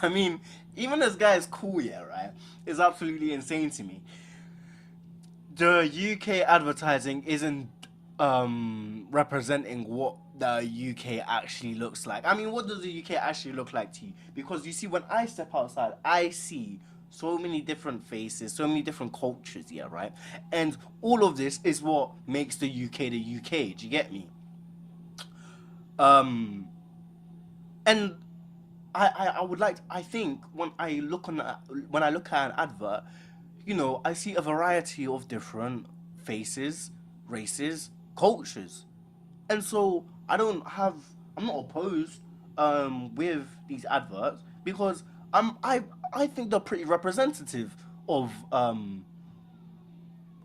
I mean, even this guy is cool, yeah, right? It's absolutely insane to me. The UK advertising isn't representing what the UK actually looks like. I mean, what does the UK actually look like to you? Because you see, when I step outside, I see so many different faces, so many different cultures, yeah, right? And all of this is what makes the UK the UK. Do you get me? And I would like to, I think when I look at an advert, I see a variety of different faces, races, cultures. And so I'm not opposed with these adverts, because I think they're pretty representative of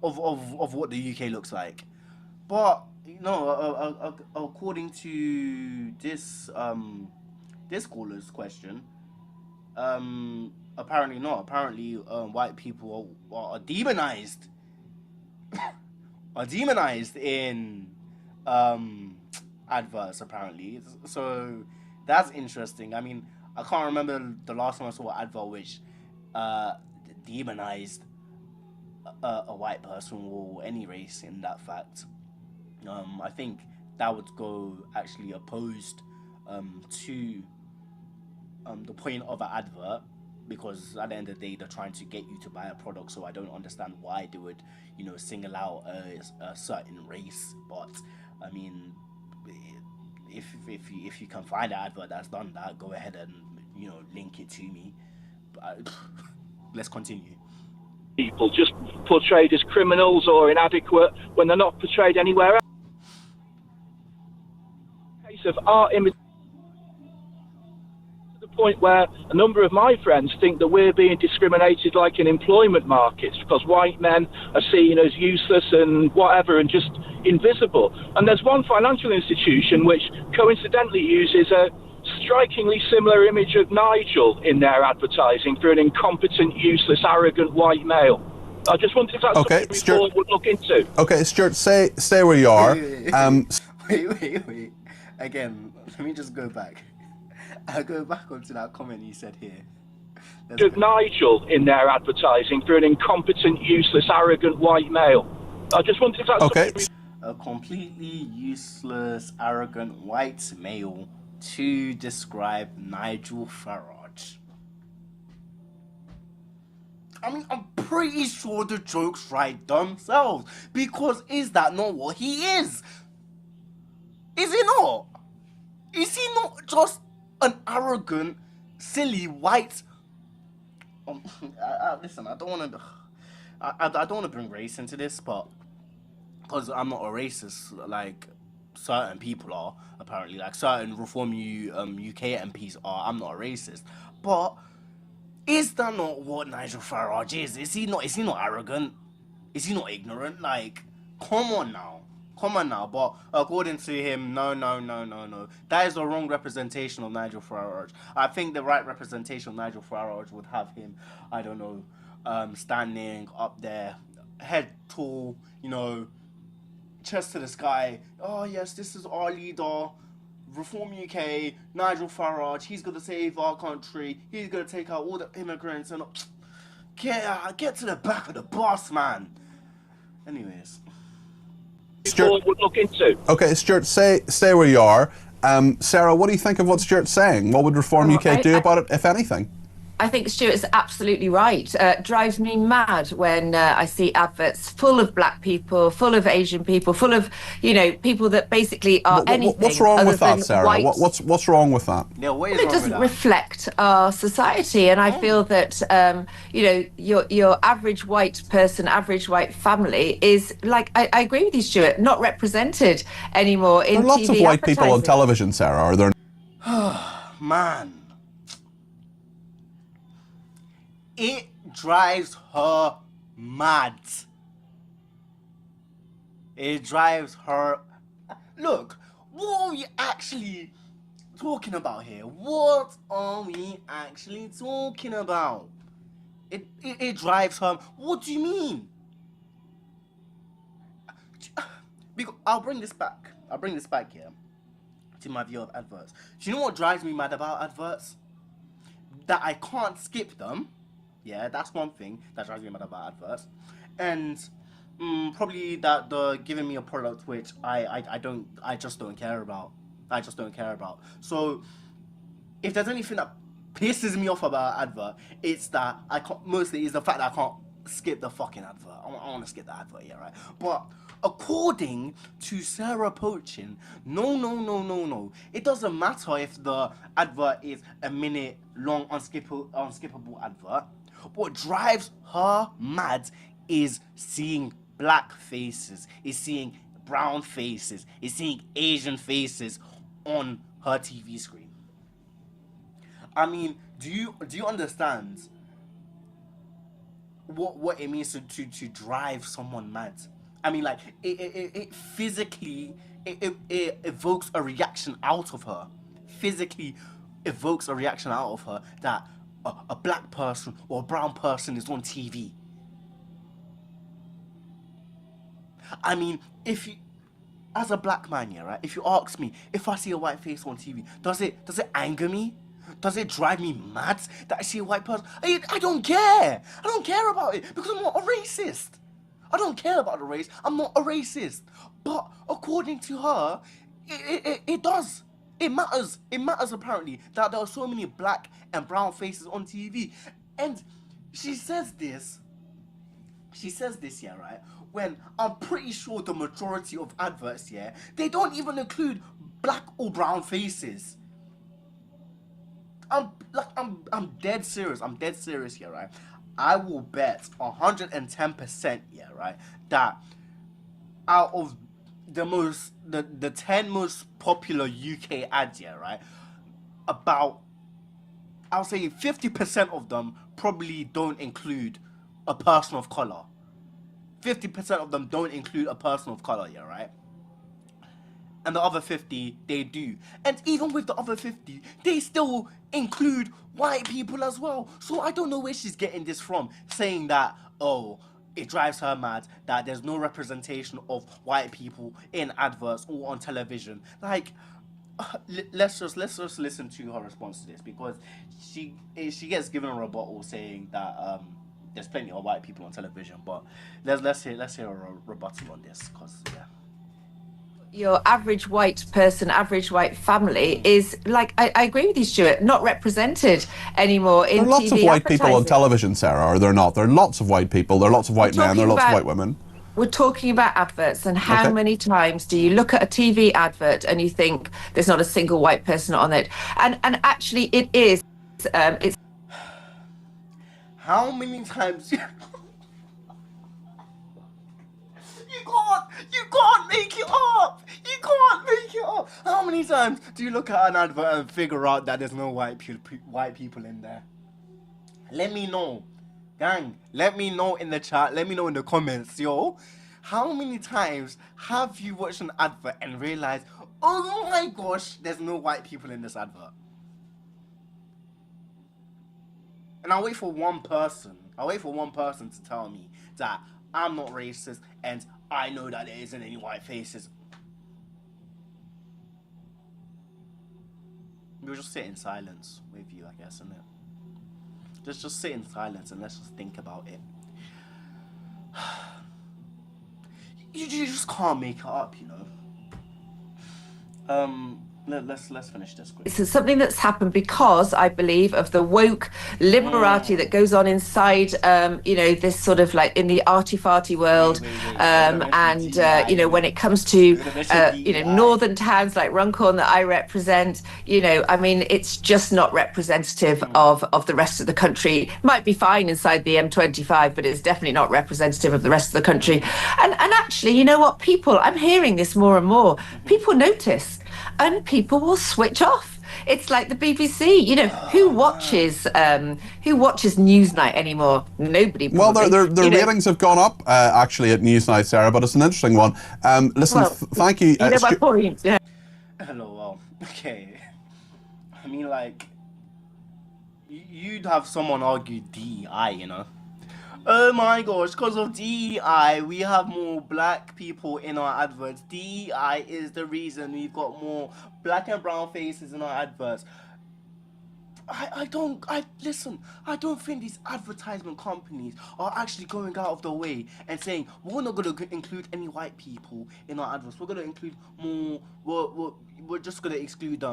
what the UK looks like. But no, according to this caller's question, apparently not. Apparently, white people are demonized, are demonized in adverts. Apparently, so that's interesting. I mean, I can't remember the last time I saw an advert which uh, demonized a white person or any race in that fact. I think that would go actually opposed to the point of an advert, because at the end of the day they're trying to get you to buy a product. So I don't understand why they would, single out a certain race. But I mean, if you can find an advert that's done that, go ahead and link it to me. But let's continue. People just portrayed as criminals or inadequate when they're not portrayed anywhere else. Case of art image to the point where a number of my friends think that we're being discriminated like in employment markets because white men are seen as useless and whatever and just invisible. And there's one financial institution which coincidentally uses a strikingly similar image of Nigel in their advertising for an incompetent, useless, arrogant white male. I just wondered if that's something we Stuart would look into. Okay, Stuart, stay where you are. Wait. Again, let me just go back. I'll go back onto that comment you said here. Nigel in their advertising for an incompetent, useless, arrogant white male. I just wondered if that's something a completely useless, arrogant white male to describe Nigel Farage. I mean, I'm pretty sure the jokes write themselves, because is that not what he is? Is he not? Is he not just an arrogant, silly white? Listen, I don't want to. I don't want to bring race into this, but because I'm not a racist, like certain people are, apparently, like certain Reform UK MPs are. I'm not a racist, but is that not what Nigel Farage is? Is he not arrogant? Is he not ignorant? Like, come on now. But according to him, no. That is the wrong representation of Nigel Farage. I think the right representation of Nigel Farage would have him, I don't know, standing up there, head tall, chest to the sky. Oh yes, this is our leader, Reform UK, Nigel Farage. He's gonna save our country. He's gonna take out all the immigrants and get to the back of the bus, man. Anyways, Stuart would look into. Okay, Stuart, stay where you are. Sarah, what do you think of what Stuart's saying? What would Reform UK do about it, if anything? I think Stuart's absolutely right. Drives me mad when I see adverts full of black people, full of Asian people, full of, people that basically are anything. What's wrong with that, Sarah? What's wrong with that? Yeah, what is well, it wrong doesn't with that? reflect our society, and I feel that your average white person, average white family is like I agree with you, Stuart, not represented anymore in TV. There are lots of white people on television, Sarah. Are there? Man. It drives her mad. It drives her. Look, what are we actually talking about here? What are we actually talking about? It drives her. What do you mean? Because I'll bring this back here to my view of adverts. Do you know what drives me mad about adverts? That I can't skip them. Yeah, that's one thing that drives me mad about adverts. And probably that they're giving me a product which I just don't care about. So if there's anything that pisses me off about an advert, it's that mostly is the fact that I can't skip the fucking advert. I want to skip the advert, yeah, right? But according to Sarah Pochin, no. It doesn't matter if the advert is a minute long, unskippable advert. What drives her mad is seeing black faces, is seeing brown faces, is seeing Asian faces on her TV screen. I mean, do you understand what it means to drive someone mad? I mean, like, it physically, it evokes a reaction out of her. Physically evokes a reaction out of her that a black person or a brown person is on TV. I mean, if you, as a black man, yeah, right? If you ask me, if I see a white face on TV, does it anger me? Does it drive me mad that I see a white person? I don't care. I don't care about it because I'm not a racist. I don't care about the race. I'm not a racist. But according to her, it does. It matters. It matters apparently that there are so many black and brown faces on TV. And she says this, yeah, right? When I'm pretty sure the majority of adverts, yeah, they don't even include black or brown faces. I'm dead serious. I'm dead serious here, right? I will bet 110%, yeah, right, that out of the 10 most popular UK ads, yeah, right, about, I'll say 50% of them probably don't include a person of color. 50% of them don't include a person of color, yeah, right? And the other 50, they do. And even with the other 50, they still include white people as well. So I don't know where she's getting this from, saying that, oh, it drives her mad that there's no representation of white people in adverts or on television. Like, let's just listen to her response to this, because she gets given a rebuttal saying that there's plenty of white people on television. But let's hear a rebuttal on this, because yeah. Your average white person, average white family is, like, I agree with you, Stuart, not represented anymore in TV. There are lots of white people on television, Sarah, are there not? There are lots of white people, there are lots of white men, there are lots of white women. We're talking about adverts, and how many times do you look at a TV advert and you think there's not a single white person on it? And actually it is. It's how many times You can't make it up. You can't make it up. How many times do you look at an advert and figure out that there's no white people in there? Let me know, gang. Let me know in the chat. Let me know in the comments, yo. How many times have you watched an advert and realized, oh my gosh, there's no white people in this advert? And I'll wait for one person. To tell me that I'm not racist and I know that there isn't any white faces. We'll just sit in silence with you, I guess, innit? Just sit in silence and let's just think about it. You just can't make it up, you know. Let's finish this quickly. It's something that's happened because, I believe, of the woke liberati that goes on inside, this sort of, like, in the arty-farty world, when it comes to, northern towns like Runcorn that I represent, I mean, it's just not representative of the rest of the country. Might be fine inside the M25, but it's definitely not representative of the rest of the country. And actually, you know what, people, I'm hearing this more and more, people notice. And people will switch off. It's like the BBC. Who watches Newsnight anymore? Nobody. Probably. Well, their ratings have gone up actually at Newsnight, Sarah. But it's an interesting one. Listen, thank you. You know my point. Yeah. Hello. Well, okay. I mean, like, you'd have someone argue DEI, you know. Oh my gosh, because of DEI, we have more black people in our adverts. DEI is the reason we've got more black and brown faces in our adverts. I don't think these advertisement companies are actually going out of their way and saying, we're not going to include any white people in our adverts. We're going to include more, we're just going to exclude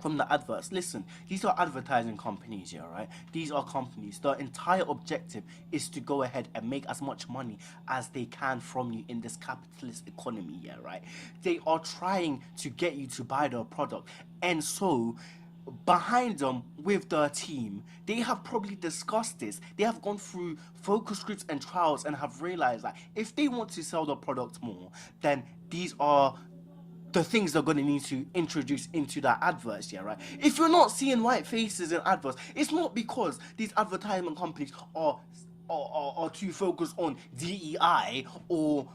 from the adverts. Listen, these are advertising companies, yeah, right? These are companies. Their entire objective is to go ahead and make as much money as they can from you in this capitalist economy, yeah, right? They are trying to get you to buy their product. And so, behind them, with their team, they have probably discussed this. They have gone through focus groups and trials and have realized that if they want to sell their product more, then these are the things they're going to need to introduce into their adverts, yeah, right? If you're not seeing white faces in adverts, it's not because these advertisement companies are are too focused on DEI or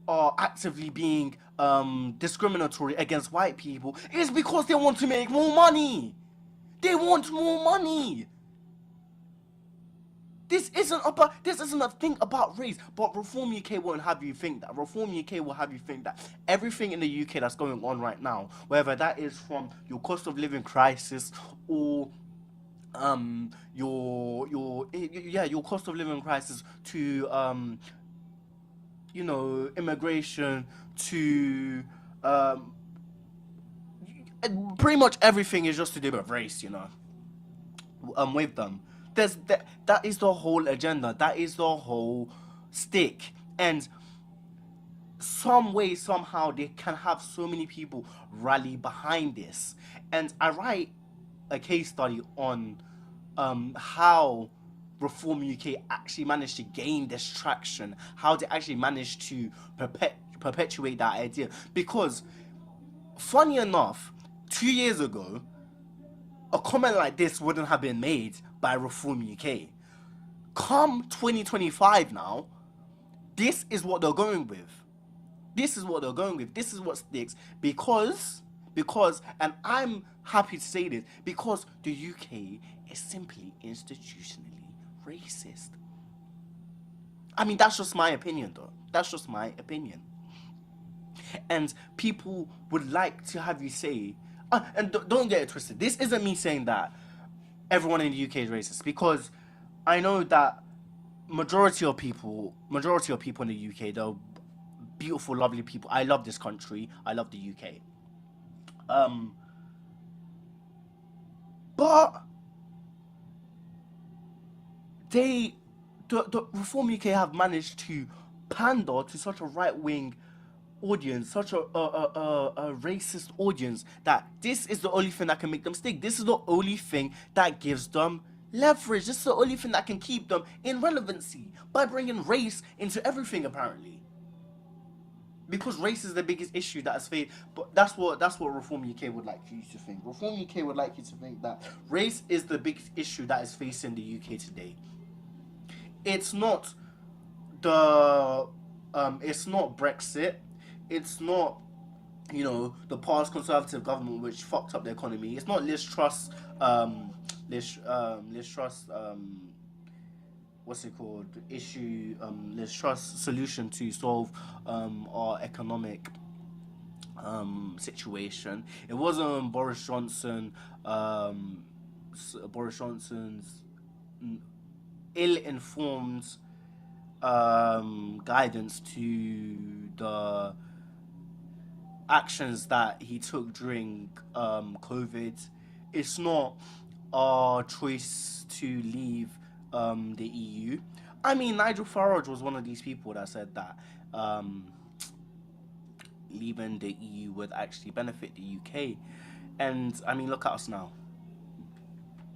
are actively being discriminatory against white people is because they want to make more money. They want more money. This isn't a thing about race, but Reform UK won't have you think that. Reform UK will have you think that everything in the UK that's going on right now, whether that is from your cost of living crisis or your cost of living crisis to immigration to pretty much everything is just to do with race, with them. That is the whole agenda. That is the whole stick. And some way, somehow, they can have so many people rally behind this. And I write a case study on how Reform UK actually managed to gain this traction, how they actually managed to perpetuate that idea. Because, funny enough, 2 years ago, a comment like this wouldn't have been made by Reform UK. Come 2025 now, this is what they're going with. This is what they're going with. This is what sticks. Because, and I'm happy to say this, because the UK is simply institutionally racist. I mean, that's just my opinion, though. That's just my opinion. And people would like to have you say, and don't get it twisted, this isn't me saying that everyone in the UK is racist, because I know that majority of people in the UK, they're beautiful, lovely people. I love this country. I love the UK. But the Reform UK have managed to pander to such a right-wing audience, such a racist audience, that this is the only thing that can make them stick. This is the only thing that gives them leverage. This is the only thing that can keep them in relevancy, by bringing race into everything, apparently. Because race is the biggest issue that is faced. But that's what Reform UK would like you to think. Reform UK would like you to think that race is the biggest issue that is facing the UK today. It's not it's not Brexit. It's not, the past Conservative government which fucked up the economy. It's not Liz Truss, what's it called? Liz Truss solution to solve our economic situation. It wasn't Boris Johnson's ill-informed guidance to the actions that he took during COVID. It's not our choice to leave the EU. I mean, Nigel Farage was one of these people that said that leaving the EU would actually benefit the UK. And I mean, look at us now.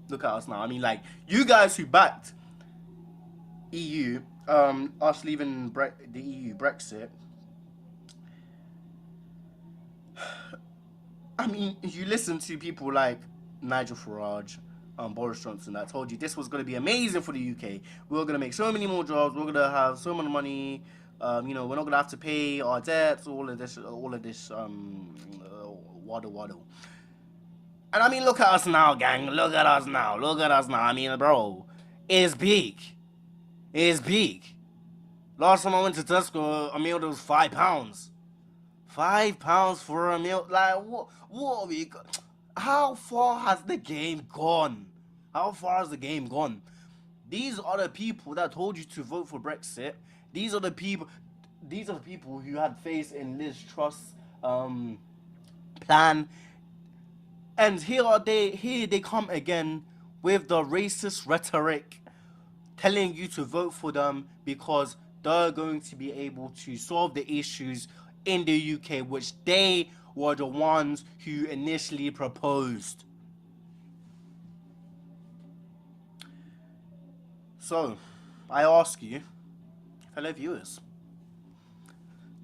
I mean, like, you guys who backed EU, us leaving the EU, Brexit. I mean, you listen to people like Nigel Farage, Boris Johnson, that told you this was going to be amazing for the UK. We're going to make so many more jobs. We're going to have so much money. We're not going to have to pay our debts. All of this, waddle. And I mean, look at us now, gang. Look at us now. I mean, bro, it's big. Last time I went to Tesco, a meal was £5. £5 for a meal. Like, what are we? How far has the game gone? These are the people that told you to vote for Brexit. These are the people who had faith in Liz Truss' plan. And here they come again with the racist rhetoric, telling you to vote for them because they're going to be able to solve the issues in the UK, which they were the ones who initially proposed. So, I ask you, fellow viewers,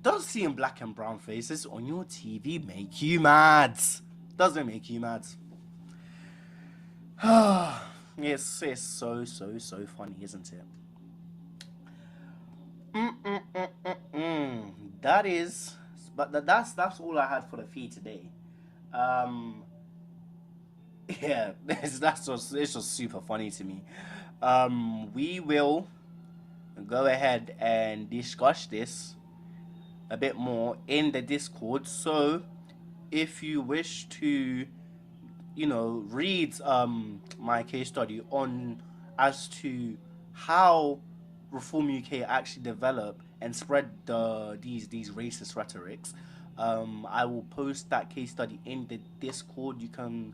does seeing black and brown faces on your TV make you mad? Does it make you mad? It's so funny, isn't it? That is, but that's all I had for the feed today. Yeah, it's just super funny to me. We will go ahead and discuss this a bit more in the Discord. So, if you wish to, read my case study on as to how Reform UK actually develop and spread these racist rhetorics, I will post that case study in the Discord. You can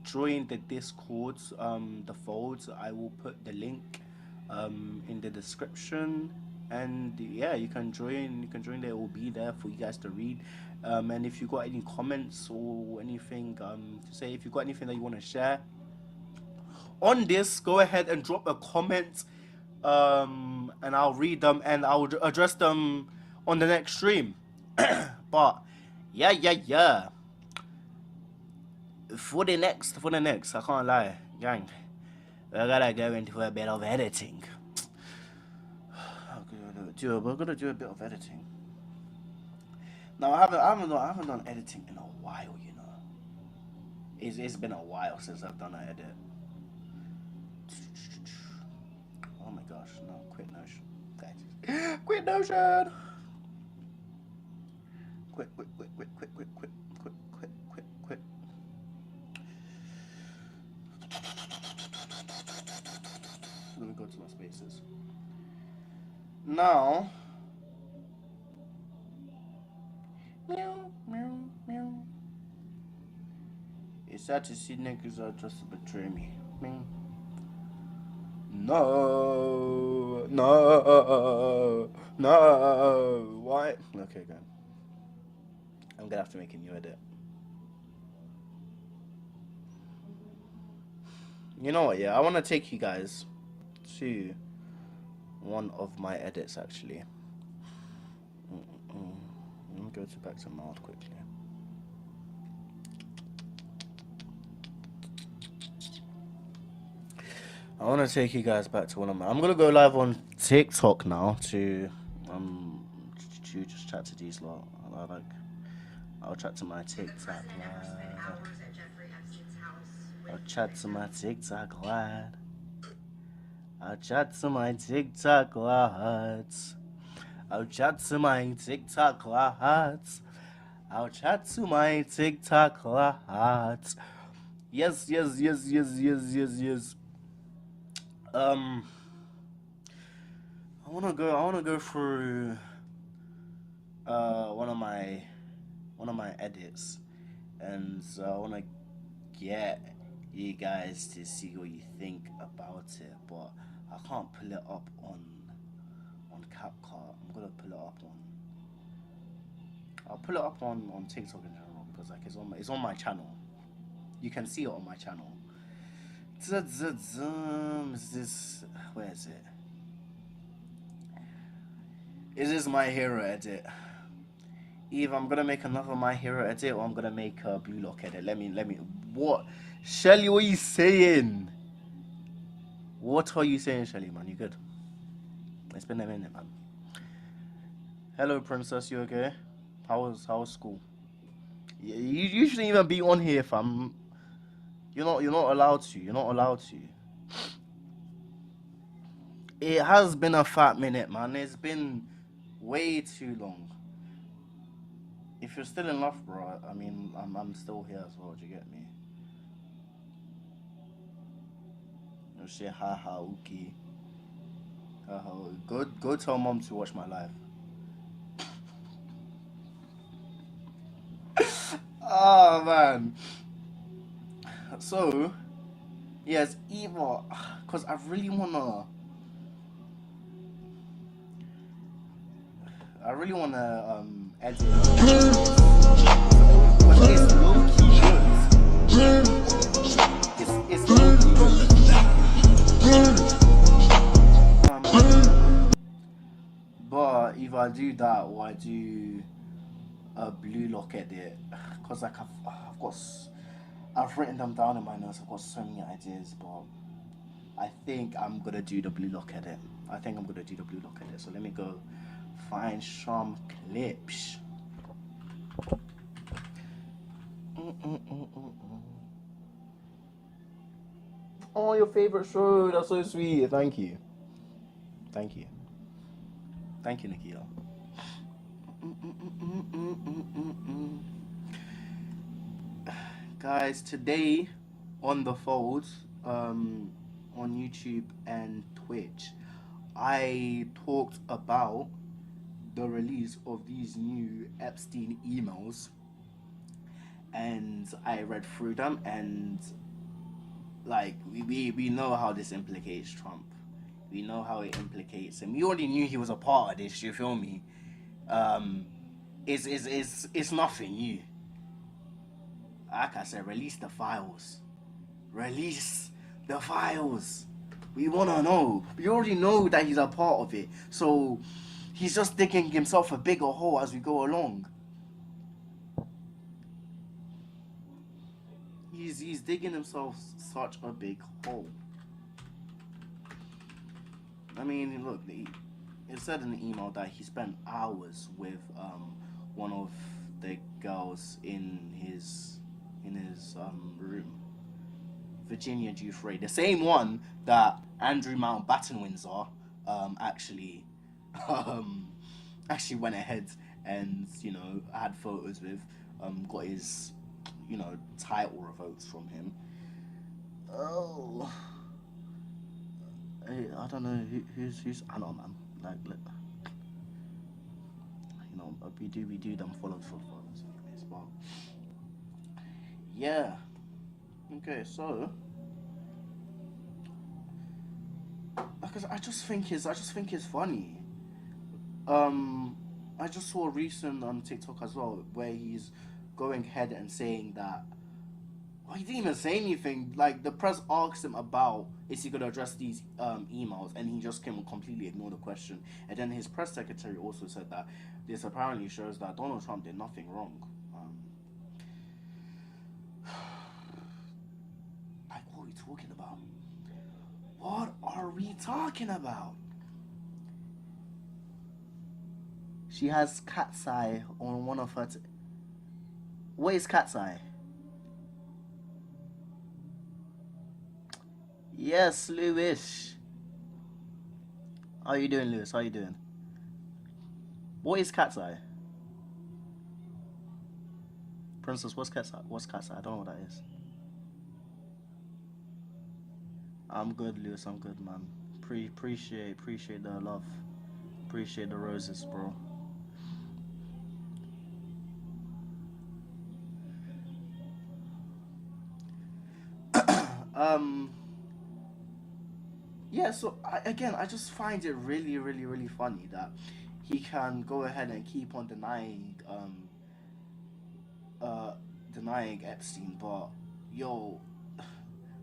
join the Discord, the folds. I will put the link in the description, and yeah, you can join. You can join there. It will be there for you guys to read. And if you got any comments or anything to say, if you got anything that you want to share on this, go ahead and drop a comment, and I'll read them and I'll address them on the next stream. But yeah. For the next, I can't lie, gang. I gotta go into a bit of editing. We're gonna do a bit of editing. Now I haven't done editing in a while, you know. It's been a while since I've done an edit. Oh my gosh, no, quit Notion, guys. Quit Notion. Quit. Let me go to my spaces. Now. Meow. It's sad to see niggas are just to betray me. No. Why? Okay, good. I'm gonna have to make a new edit. You know what? Yeah, I want to take you guys to one of my edits actually. Let me go back to Mild quickly. I want to take you guys back to one of my. I'm gonna go live on TikTok now to just chat to these lot. I'll chat to my TikTok live. I'll chat to my TikTok live. I'll chat to my TikTok lads. I'll chat to my TikTok lads. I'll chat to my TikTok lads. Yes. I wanna go through one of my edits, and I wanna get you guys to see what you think about it, but I can't pull it up on CapCut. I'm gonna pull it up on. I'll pull it up on TikTok in general because like it's on my channel. You can see it on my channel. Is this, where is it? Is this My Hero edit? Either I'm gonna make another My Hero edit or I'm gonna make a Blue Lock edit. Let me. What, Shelly? What are you saying? What are you saying, Shelly? Man, you good? It's been a minute, man. Hello, princess. You okay? How was school? You shouldn't even be on here, fam. You're not allowed to. You're not allowed to. It has been a fat minute, man. It's been way too long. If you're still in love, bro, I mean, I'm still here as well. Do you get me? No shit, haha, okay. Go tell mom to watch my live. Oh man. So, yes, either because I really wanna edit. But it's low key good. It's low key good. But if I do that or I do a Blue Lock edit, because like I've written them down in my notes. I've got so many ideas, but I think I'm gonna do the Blue Lock edit. I think I'm gonna do the blue lock edit. So let me go find some clips. Oh, your favorite show. That's so sweet. Thank you. Thank you. Thank you, Nikita. Guys, today on the Fold, on YouTube and Twitch, I talked about the release of these new Epstein emails, and I read through them, and like we know how this implicates Trump. We know how it implicates him. We already knew he was a part of this. You feel me? It's nothing new. Like I said, release the files. Release the files. We wanna know. We already know that he's a part of it. So he's just digging himself a bigger hole as we go along. He's digging himself such a big hole. I mean, look, it said in the email that he spent hours with one of the girls in his room, Virginia Giuffre, the same one that Andrew Mountbatten Windsor actually went ahead and had photos with, got his title revoked from him. Oh, I don't know who's I know, man. Like, we do them follows for photos anyways, but yeah. Okay, so because I just think it's funny. I just saw a recent on TikTok as well where he's going ahead and saying that. Well, he didn't even say anything. Like, the press asked him about is he gonna address these emails, and he just came and completely ignored the question. And then his press secretary also said that this apparently shows that Donald Trump did nothing wrong. Like, what are we talking about? What are we talking about? She has cat's eye on one of her. What is cat's eye? Yes, Lewis. How you doing, Lewis? How you doing? What is cat's eye? Princess, what's cat's eye? What's cat's eye? I don't know what that is. I'm good, Lewis. I'm good, man. Appreciate the love. Appreciate the roses, bro. Yeah, so I just find it really, really, really funny that he can go ahead and keep on denying Epstein, but yo,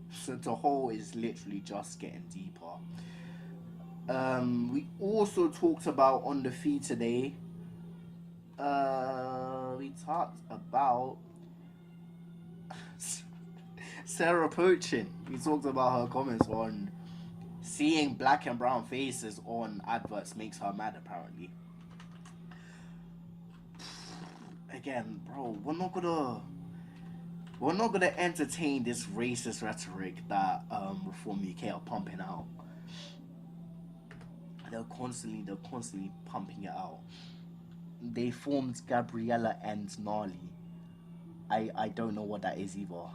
so the hole is literally just getting deeper. We also talked about on the feed today. We talked about Sarah Poachin. We talked about her comments on seeing black and brown faces on adverts makes her mad, apparently. Again, bro, we're not gonna entertain this racist rhetoric that Reform UK are pumping out. They're constantly pumping it out. They formed Gabriella and Gnarly. I don't know what that is either.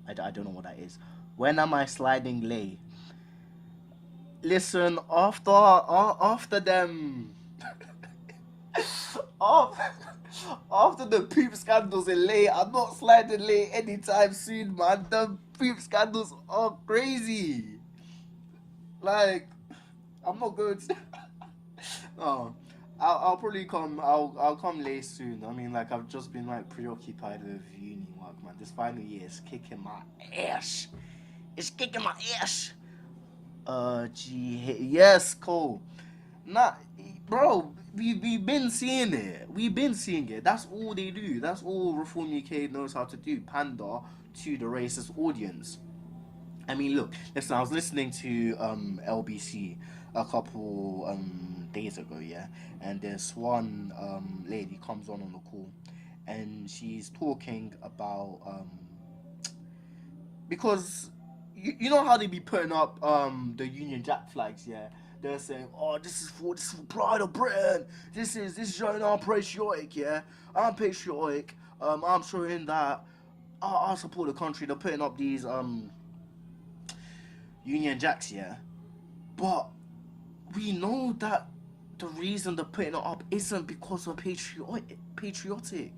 I don't know what that is. When am I sliding lay? Listen, after them, after the poop scandals in lay, I'm not sliding lay anytime soon, man. The poop scandals are crazy. Like, I'm not going to. No, I'll probably come. I'll come late soon. I mean, like, I've just been like preoccupied with uni work, man. This final year is kicking my ass. It's kicking my ass. Yes, Cole. Nah, bro, we've been seeing it. We've been seeing it. That's all they do. That's all Reform UK knows how to do. Pander to the racist audience. I mean, look, listen, I was listening to LBC a couple days ago, yeah, and this one lady comes on the call, and she's talking about because you know how they be putting up the Union Jack flags, yeah. They're saying, "Oh, this is for pride of Britain. This is showing I'm patriotic, yeah. I'm patriotic. I'm showing that I support the country." They're putting up these Union Jacks, yeah. But we know that the reason they're putting it up isn't because of patriotic.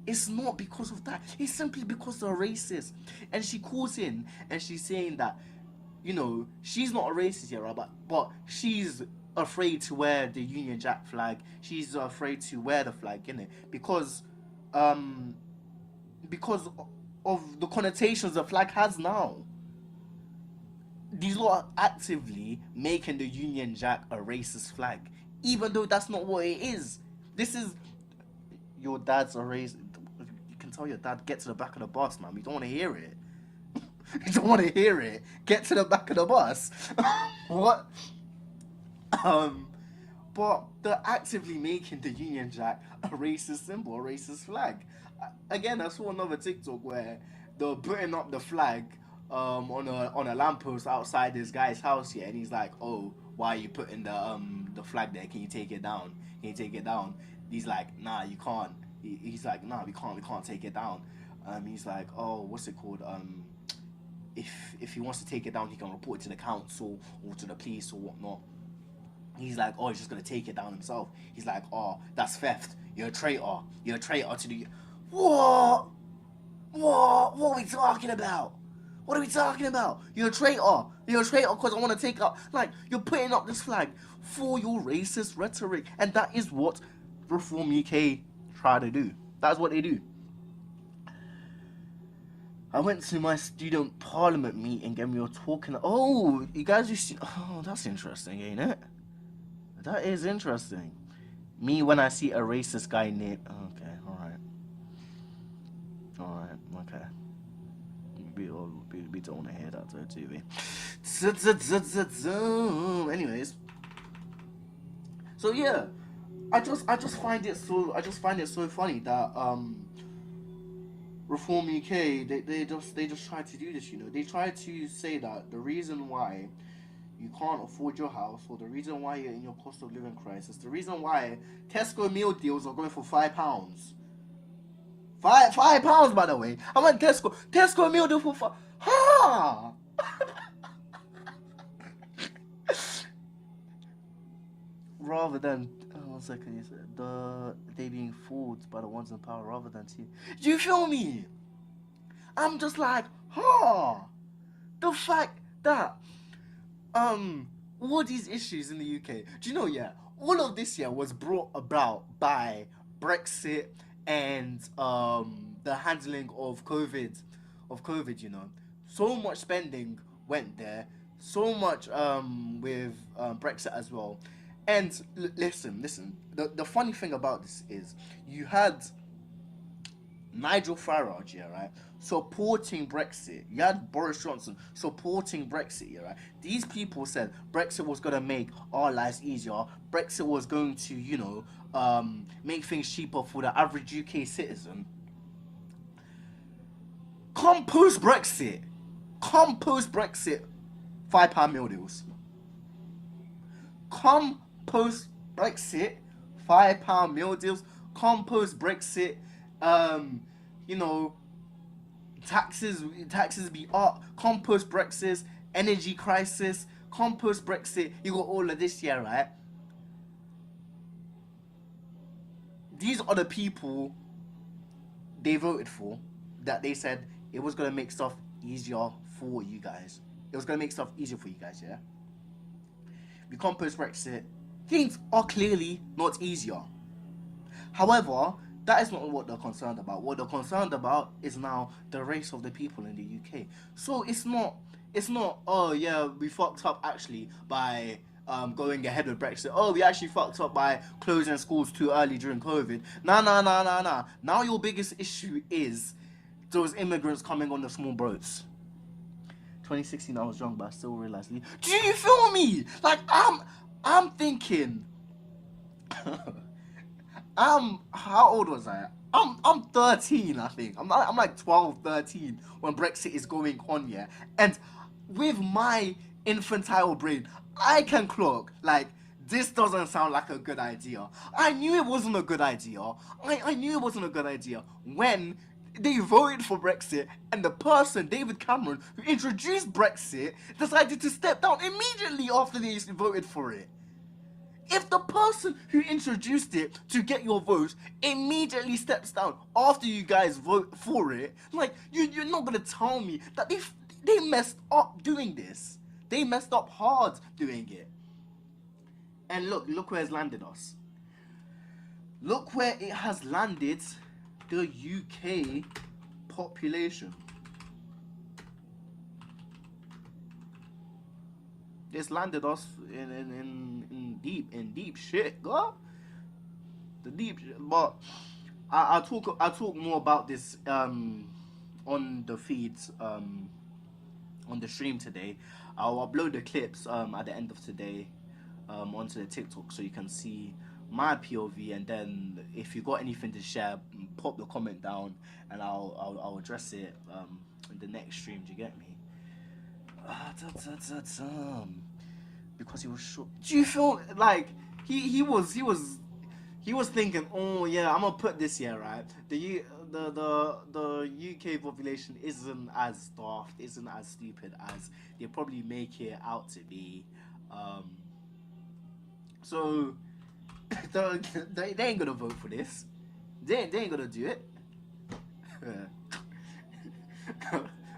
It's not because of that. It's simply because they're racist. And she calls in and she's saying that, you know, she's not a racist here, right? But she's afraid to wear the Union Jack flag. She's afraid to wear the flag, innit? Because of the connotations the flag has now. These lot are actively making the Union Jack a racist flag, even though that's not what it is. This is your dad's a racist. You can tell your dad, get to the back of the bus, man. We don't want to hear it. You don't want to hear it. Get to the back of the bus. What? But they're actively making the Union Jack a racist symbol, a racist flag. Again, I saw another TikTok where they're putting up the flag on a lamppost outside this guy's house here, and he's like, "Oh, why are you putting the flag there? Can you take it down? Can you take it down?" He's like, "Nah, you can't." He's like, "Nah, we can't take it down." He's like, "Oh, what's it called? If he wants to take it down, he can report it to the council or to the police or whatnot." He's like, "Oh, he's just gonna take it down himself." He's like, "Oh, that's theft. You're a traitor. You're a traitor to the..." What? What are we talking about? What are we talking about? You're a traitor. You're a traitor because I want to take up... Like, you're putting up this flag for your racist rhetoric. And that is what Reform UK try to do. That's what they do. I went to my student parliament meeting and we were talking... Oh, you guys used to... Oh, that's interesting, ain't it? That is interesting. Me when I see a racist guy near... Okay, alright. Alright, okay. We don't want to hear that though, do we? Anyways, so yeah, I just find it so funny that Reform UK they just try to do this, you know. They try to say that the reason why you can't afford your house, or the reason why you're in your cost of living crisis, the reason why Tesco meal deals are going for £5. £5, by the way. I went Tesco meal deal for £5. Ha! Rather than 1 second, you said they being fooled by the ones in power rather than tea. Do you feel me? I'm just like, the fact that all these issues in the UK. Do you know? Yeah, all of this was brought about by Brexit and the handling of COVID. You know, so much spending went there. So much with Brexit as well. And listen. The funny thing about this is you had Nigel Farage, yeah, right, supporting Brexit. You had Boris Johnson supporting Brexit, yeah, right. These people said Brexit was gonna make our lives easier. Brexit was going to, you know, make things cheaper for the average UK citizen. Come post Brexit, £5 meal deals. Come post Brexit, £5 meal deals. Come post Brexit, you know, taxes be up. Come post Brexit, energy crisis. Come post Brexit, you got all of this here, right? These are the people they voted for, that they said it was gonna make stuff easier for you guys. It was gonna make stuff easier for you guys, yeah? We come post Brexit, things are clearly not easier. However, that is not what they're concerned about. What they're concerned about is now the race of the people in the UK. So it's not, oh yeah, we fucked up actually by going ahead with Brexit. Oh, we actually fucked up by closing schools too early during COVID. Nah. Now your biggest issue is those immigrants coming on the small boats. 2016 I was drunk, but I still realized. Do you feel me? Like I'm thinking. How old was I? I'm 13, I think. I'm like 12, 13 when Brexit is going on, yeah. And with my infantile brain, I can clock like this doesn't sound like a good idea. I knew it wasn't a good idea. I knew it wasn't a good idea when they voted for Brexit and the person, David Cameron, who introduced Brexit, decided to step down immediately after they voted for it. If the person who introduced it to get your vote immediately steps down after you guys vote for it, like you're not gonna tell me that they messed up doing this. They messed up hard doing it. And look where it's landed us. Look where it has landed the UK population. It's landed us in deep shit, girl. The deep shit. But I'll talk more about this on the feeds on the stream today. I'll upload the clips at the end of today onto the TikTok so you can see my POV, and then if you got anything to share, pop the comment down and I'll address it in the next stream. Do you get me? Because he was short. Do you feel like he was thinking, oh yeah, I'm gonna put this here, right? The UK population isn't as daft, isn't as stupid as they probably make it out to be. So they ain't gonna vote for this. They ain't gonna do it.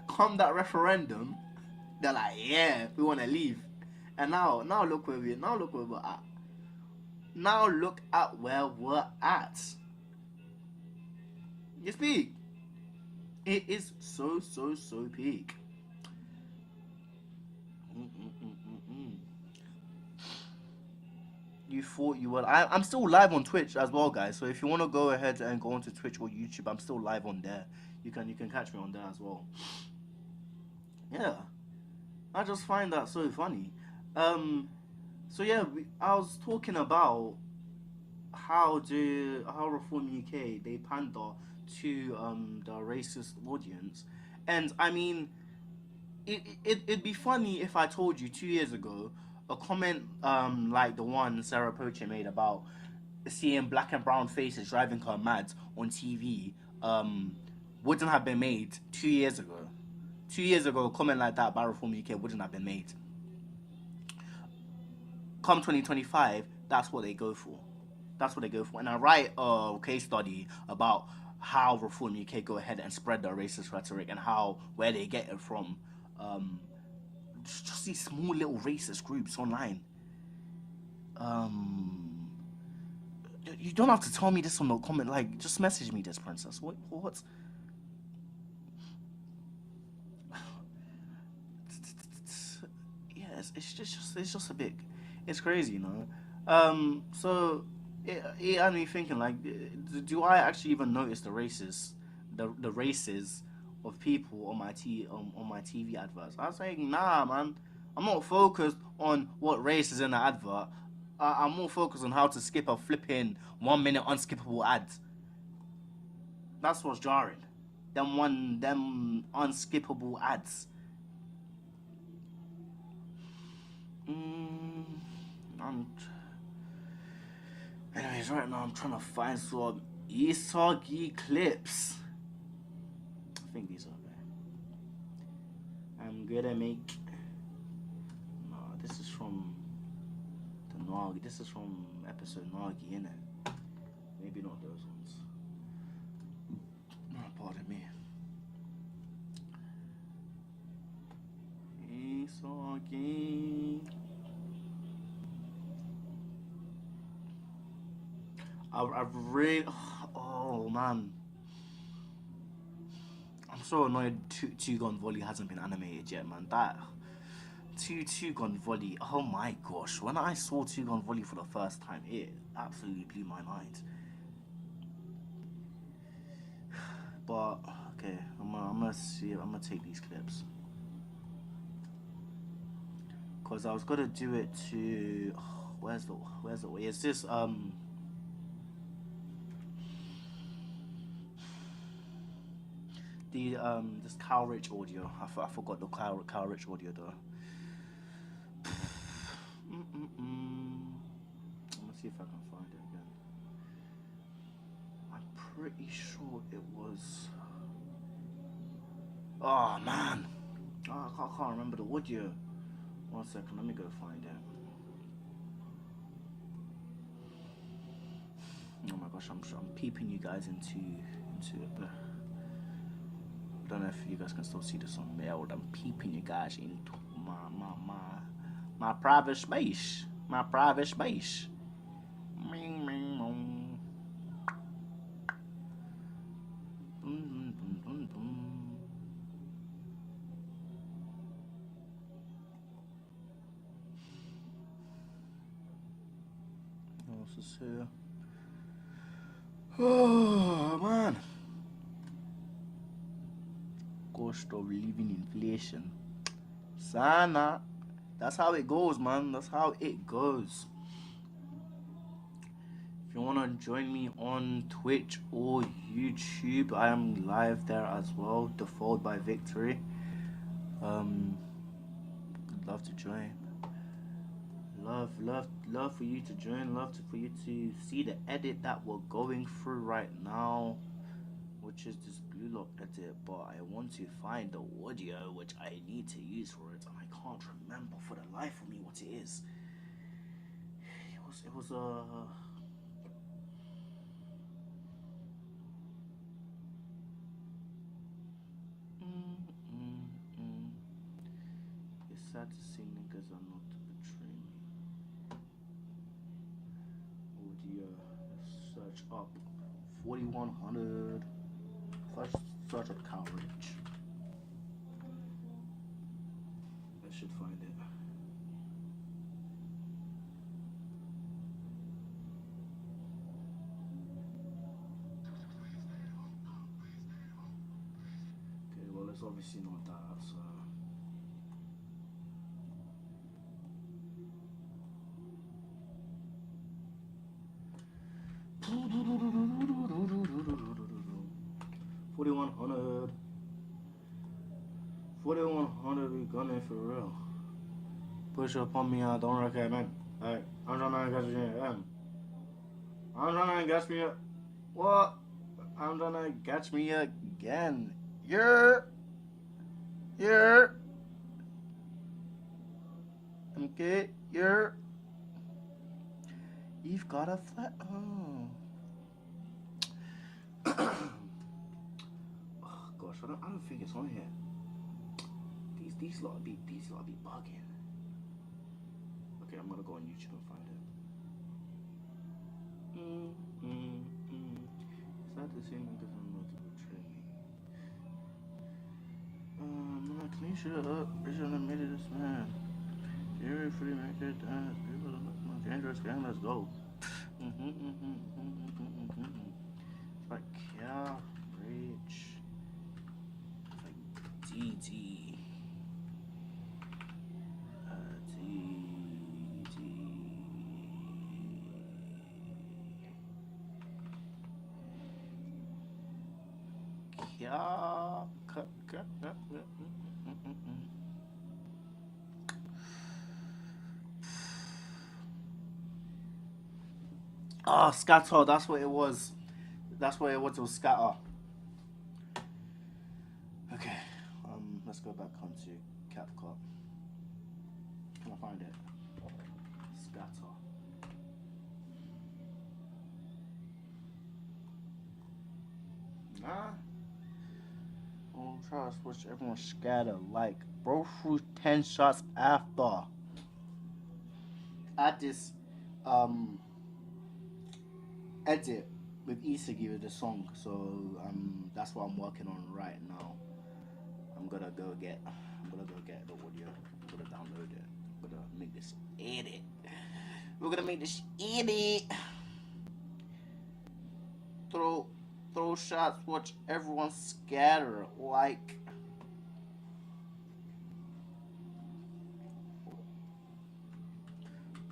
Come that referendum, they're like, yeah, we want to leave. And now look where we're at. Now look at where we're at. It's peak. It is so peak. You thought you were. I'm still live on Twitch as well, guys. So if you want to go ahead and go onto Twitch or YouTube, I'm still live on there. You can catch me on there as well. Yeah, I just find that so funny. So yeah, I was talking about how Reform UK they pander to the racist audience, and I mean, it'd be funny if I told you 2 years ago a comment like the one Sarah Poche made about seeing black and brown faces driving her mad on TV wouldn't have been made 2 years ago. 2 years ago, a comment like that by Reform UK wouldn't have been made. Come 2025, that's what they go for. That's what they go for. And I write a case study about how Reform UK go ahead and spread their racist rhetoric and where they get it from. Just these small little racist groups online. You don't have to tell me this on the comment. Like, just message me this, princess. What? Yeah, it's just a bit. It's crazy, you know. So it had me thinking, like, do I actually even notice the races of people on my TV adverts? I was saying, nah, man. I'm not focused on what race is in the advert. I'm more focused on how to skip a flipping 1 minute unskippable ad. That's what's jarring. Them unskippable ads. Anyways, right now I'm trying to find some Isagi clips. I think these are there. I'm gonna make. No, this is from the Nagi. This is from episode Nagi, innit? Maybe not those ones. No, pardon me. Isagi. I've really. Oh man. I'm so annoyed Two Gun Volley hasn't been animated yet, man. That. Two Gun Volley. Oh my gosh. When I saw Two Gun Volley for the first time, it absolutely blew my mind. But, okay. I'm gonna take these clips. Because I was gonna do it to where's the way? Is this this Kyle Rich audio? I forgot the Kyle Rich audio though. Let me see if I can find it again. I'm pretty sure it was. Oh man, I can't remember the audio. 1 second, let me go find it. Oh my gosh, I'm peeping you guys into it. I don't know if you guys can still see this on mail. I'm peeping you guys into my private space. My private space. Ming, ming, mong. Boom, boom, boom, boom. What else is here? Oh man. Cost of living inflation. Sana. That's how it goes, man. That's how it goes. If you want to join me on Twitch or YouTube, I am live there as well. Default by Victory. I'd love to join. Love for you to join. For you to see the edit that we're going through right now, which is this blue lock edit. But I want to find the audio which I need to use for it, and I can't remember for the life of me what it is. It was It's sad to see niggas are not betraying me. Audio. Let's search up 4100. Search up Kyle Rich. I should find it. Okay, well it's obviously not that, so. $4,100. $4,100, we gunning for real. Push up on me, I don't recommend. Hey, I'm trying to get you in. I'm trying to get me up. What? I'm trying to catch me again. Yeah. Okay, you've got a flat. Oh. Oh gosh, I don't think it's on here. These lot be bugging. Okay, I'm gonna go on YouTube and find it. Sad to see because I'm not to betray me. Man, clean shit up. I shouldn't have made it this man. You're free to make it dance. People look dangerous gang. Let's go. It's like yeah, rich. It's like DT. Yeah. Oh, scatter. That's what it was. It was scatter. Okay. Let's go back onto CapCut. Can I find it? Scatter. Nah. Oh, try to switch everyone scatter like bro threw 10 shots after. At this edit with Isagi with the song, so that's what I'm working on right now. I'm gonna go get the audio. I'm gonna download it. I'm gonna make this edit. We're gonna make this edit. Throw shots, watch everyone scatter like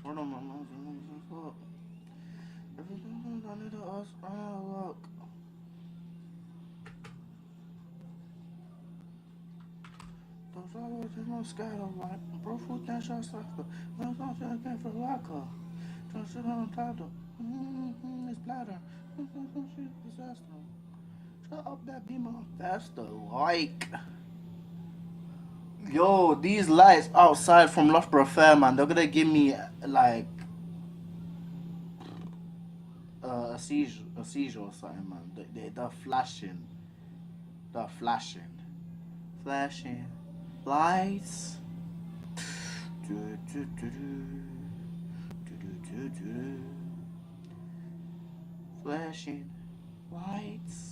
Hold on, my mouth. Everything I need to us. Look. Those always in my scatter like bro food that shot soccer. Those all just came for locker. Trying to sit on top of it's bladder. Disaster. Shut up that beamer faster. Like yo, these lights outside from Loughborough Fair, man, they're gonna give me like a seizure or something, man. They're flashing. They're flashing. Flashing lights. Flashing lights.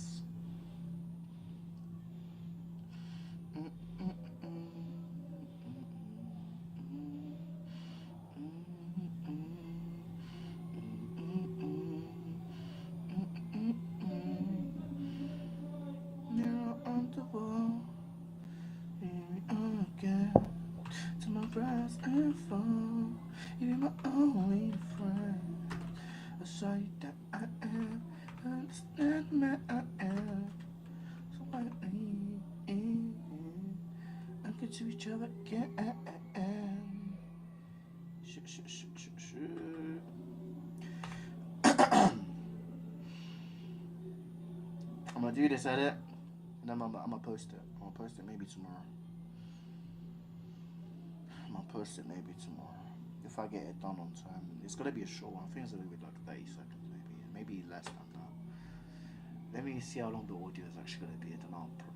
Mirror on the wall. Here we are again. To my rise and fall. You be my only friend. I saw you that I am. Understand man I am. So why I get to each other again. Shit. I'm gonna do this edit, and then I'm gonna post it. I'm gonna post it maybe tomorrow. If I get it done on time. It's gonna be a short one. I think it's gonna be like 30 seconds, maybe less than that. Let me see how long the audio is actually gonna be, and then I'll probably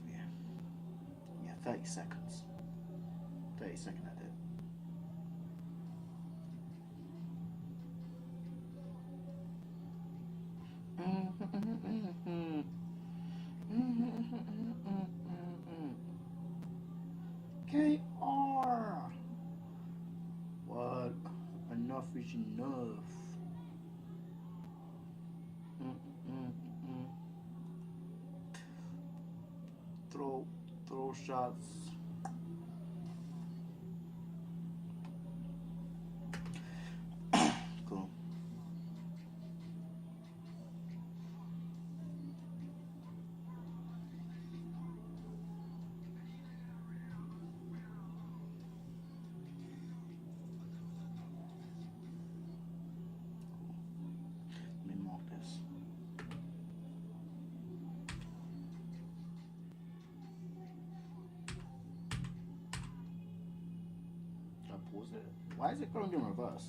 30 seconds. 30-second edit. KR. What? Enough is enough. Throw shots. Cool. Let me mark this. Should I pause it? Why is it going in reverse?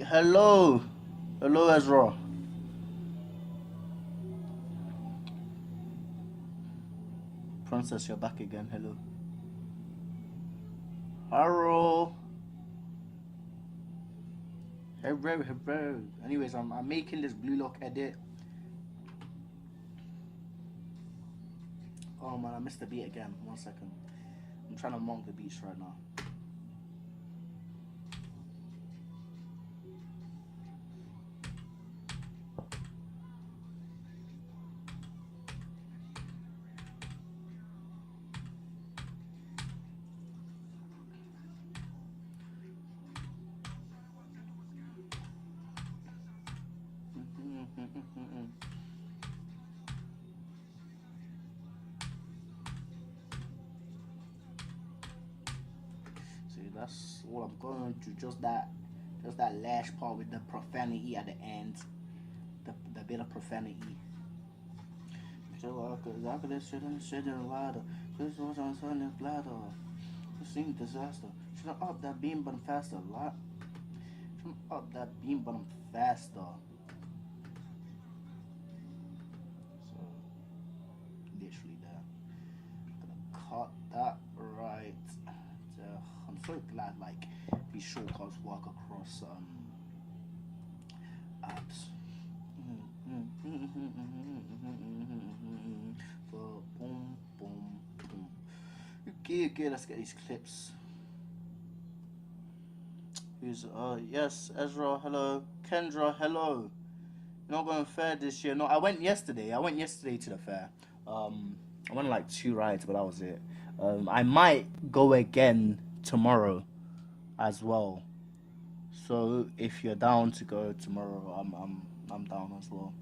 Hello Ezra. Princess, you're back again. Hello. Hello. Anyways, I'm making this blue lock edit. Oh man, I missed the beat again. 1 second. I'm trying to monk the beats right now. See, that's all I'm going to. Just that last part with the profanity at the end. The bit of profanity. So I could shit in a ladder. This was on Sunday bladder. This seemed disaster. Should I up that beam button faster? Should I up that beam button faster? So literally there. I'm gonna cut that right there. I'm so glad like these shortcuts work across apps. For boom. Okay, let's get these clips. Who's yes, Ezra, hello. Kendra, hello. Not going fair this year. No, I went yesterday. I went yesterday to the fair. I went like 2 rides, but that was it. I might go again tomorrow as well. So if you're down to go tomorrow, I'm down as well.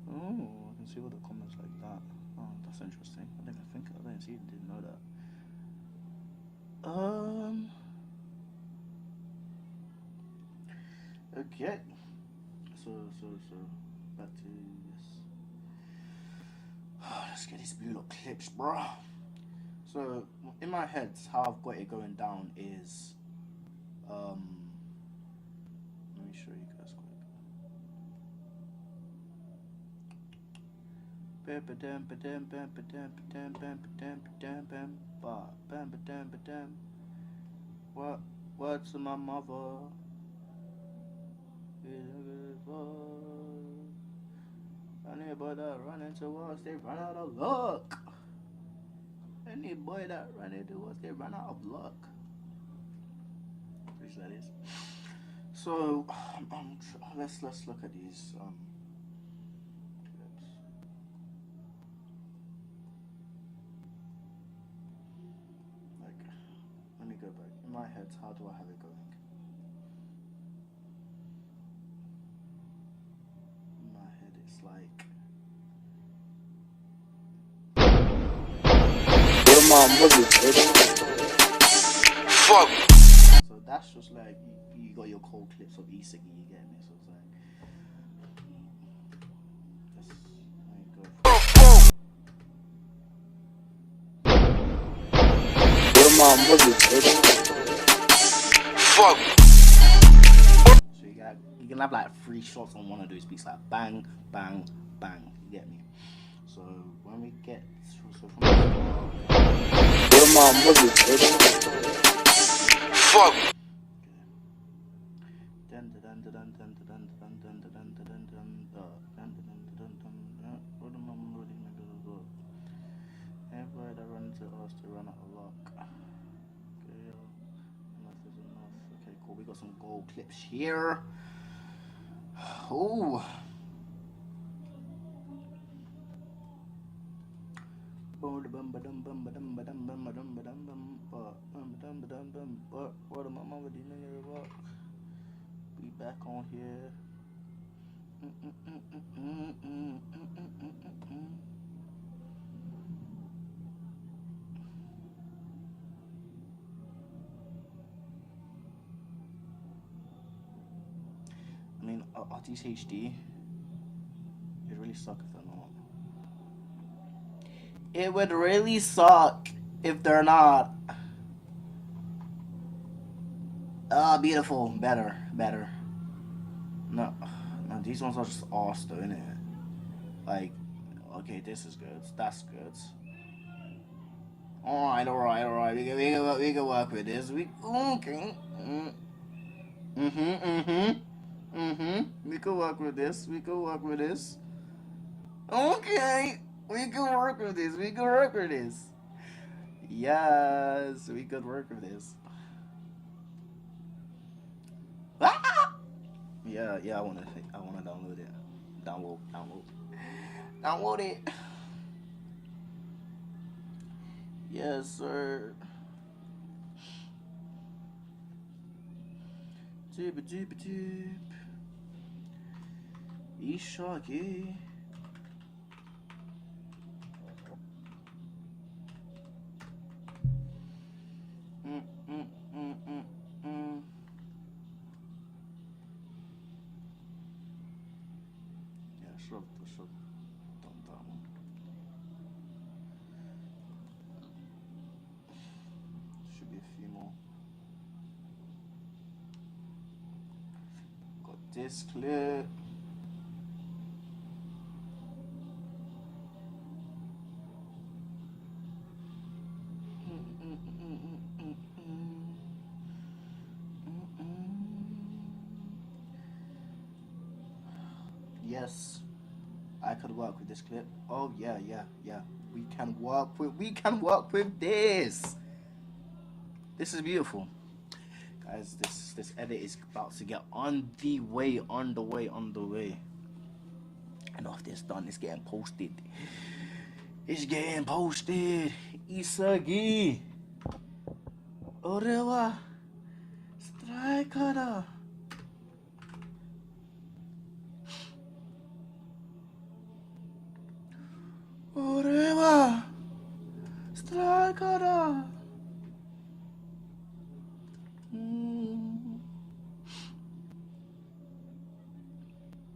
Oh, I can see all the comments like that. Oh, that's interesting. I didn't see, didn't know that. Okay. So back to this. Let's get these blue lock clips, bro. So in my head, how I've got it going down is, let me show you guys quick. What to my mother? Anybody that run into us, they run out of luck. Anybody that run into us, they run out of luck. Which that is. So, let's look at these clips. Like, let me go back. In my head, how do I have it going? In my head, it's like. Fuck. So that's just like you got your cold clips of E-Siggy, you get me? So it's like just let me go. Fuck. So you can have like 3 shots on one of those beats, like bang, bang, bang. You get me? So when we get from the fuck. Everybody that runs into us to run out of luck. Okay, enough is enough. Okay, cool. We got some gold clips here. Oh. What am I mama do nigga rock? We back on here. I mean, are these HD? It really suck if they're not. It would really suck if they're not. Ah, beautiful. Better. No, these ones are just arse though, innit? Like, okay, this is good. That's good. Alright. We can work with this. Okay. We can work with this. Okay. We can work with this. Yes, we could work with this. Ah! Yeah, I wanna download it. Download it. Yes, sir. Jeep. Ishaki. Yeah, sure. Done that one. Should be a few more. Got this clip. Yes, I could work with this clip. Oh yeah. We can work with this. This is beautiful. Guys, this edit is about to get on the way. And after it's done, it's getting posted. Isagi. Orewa. Striker. Orewa. Striker.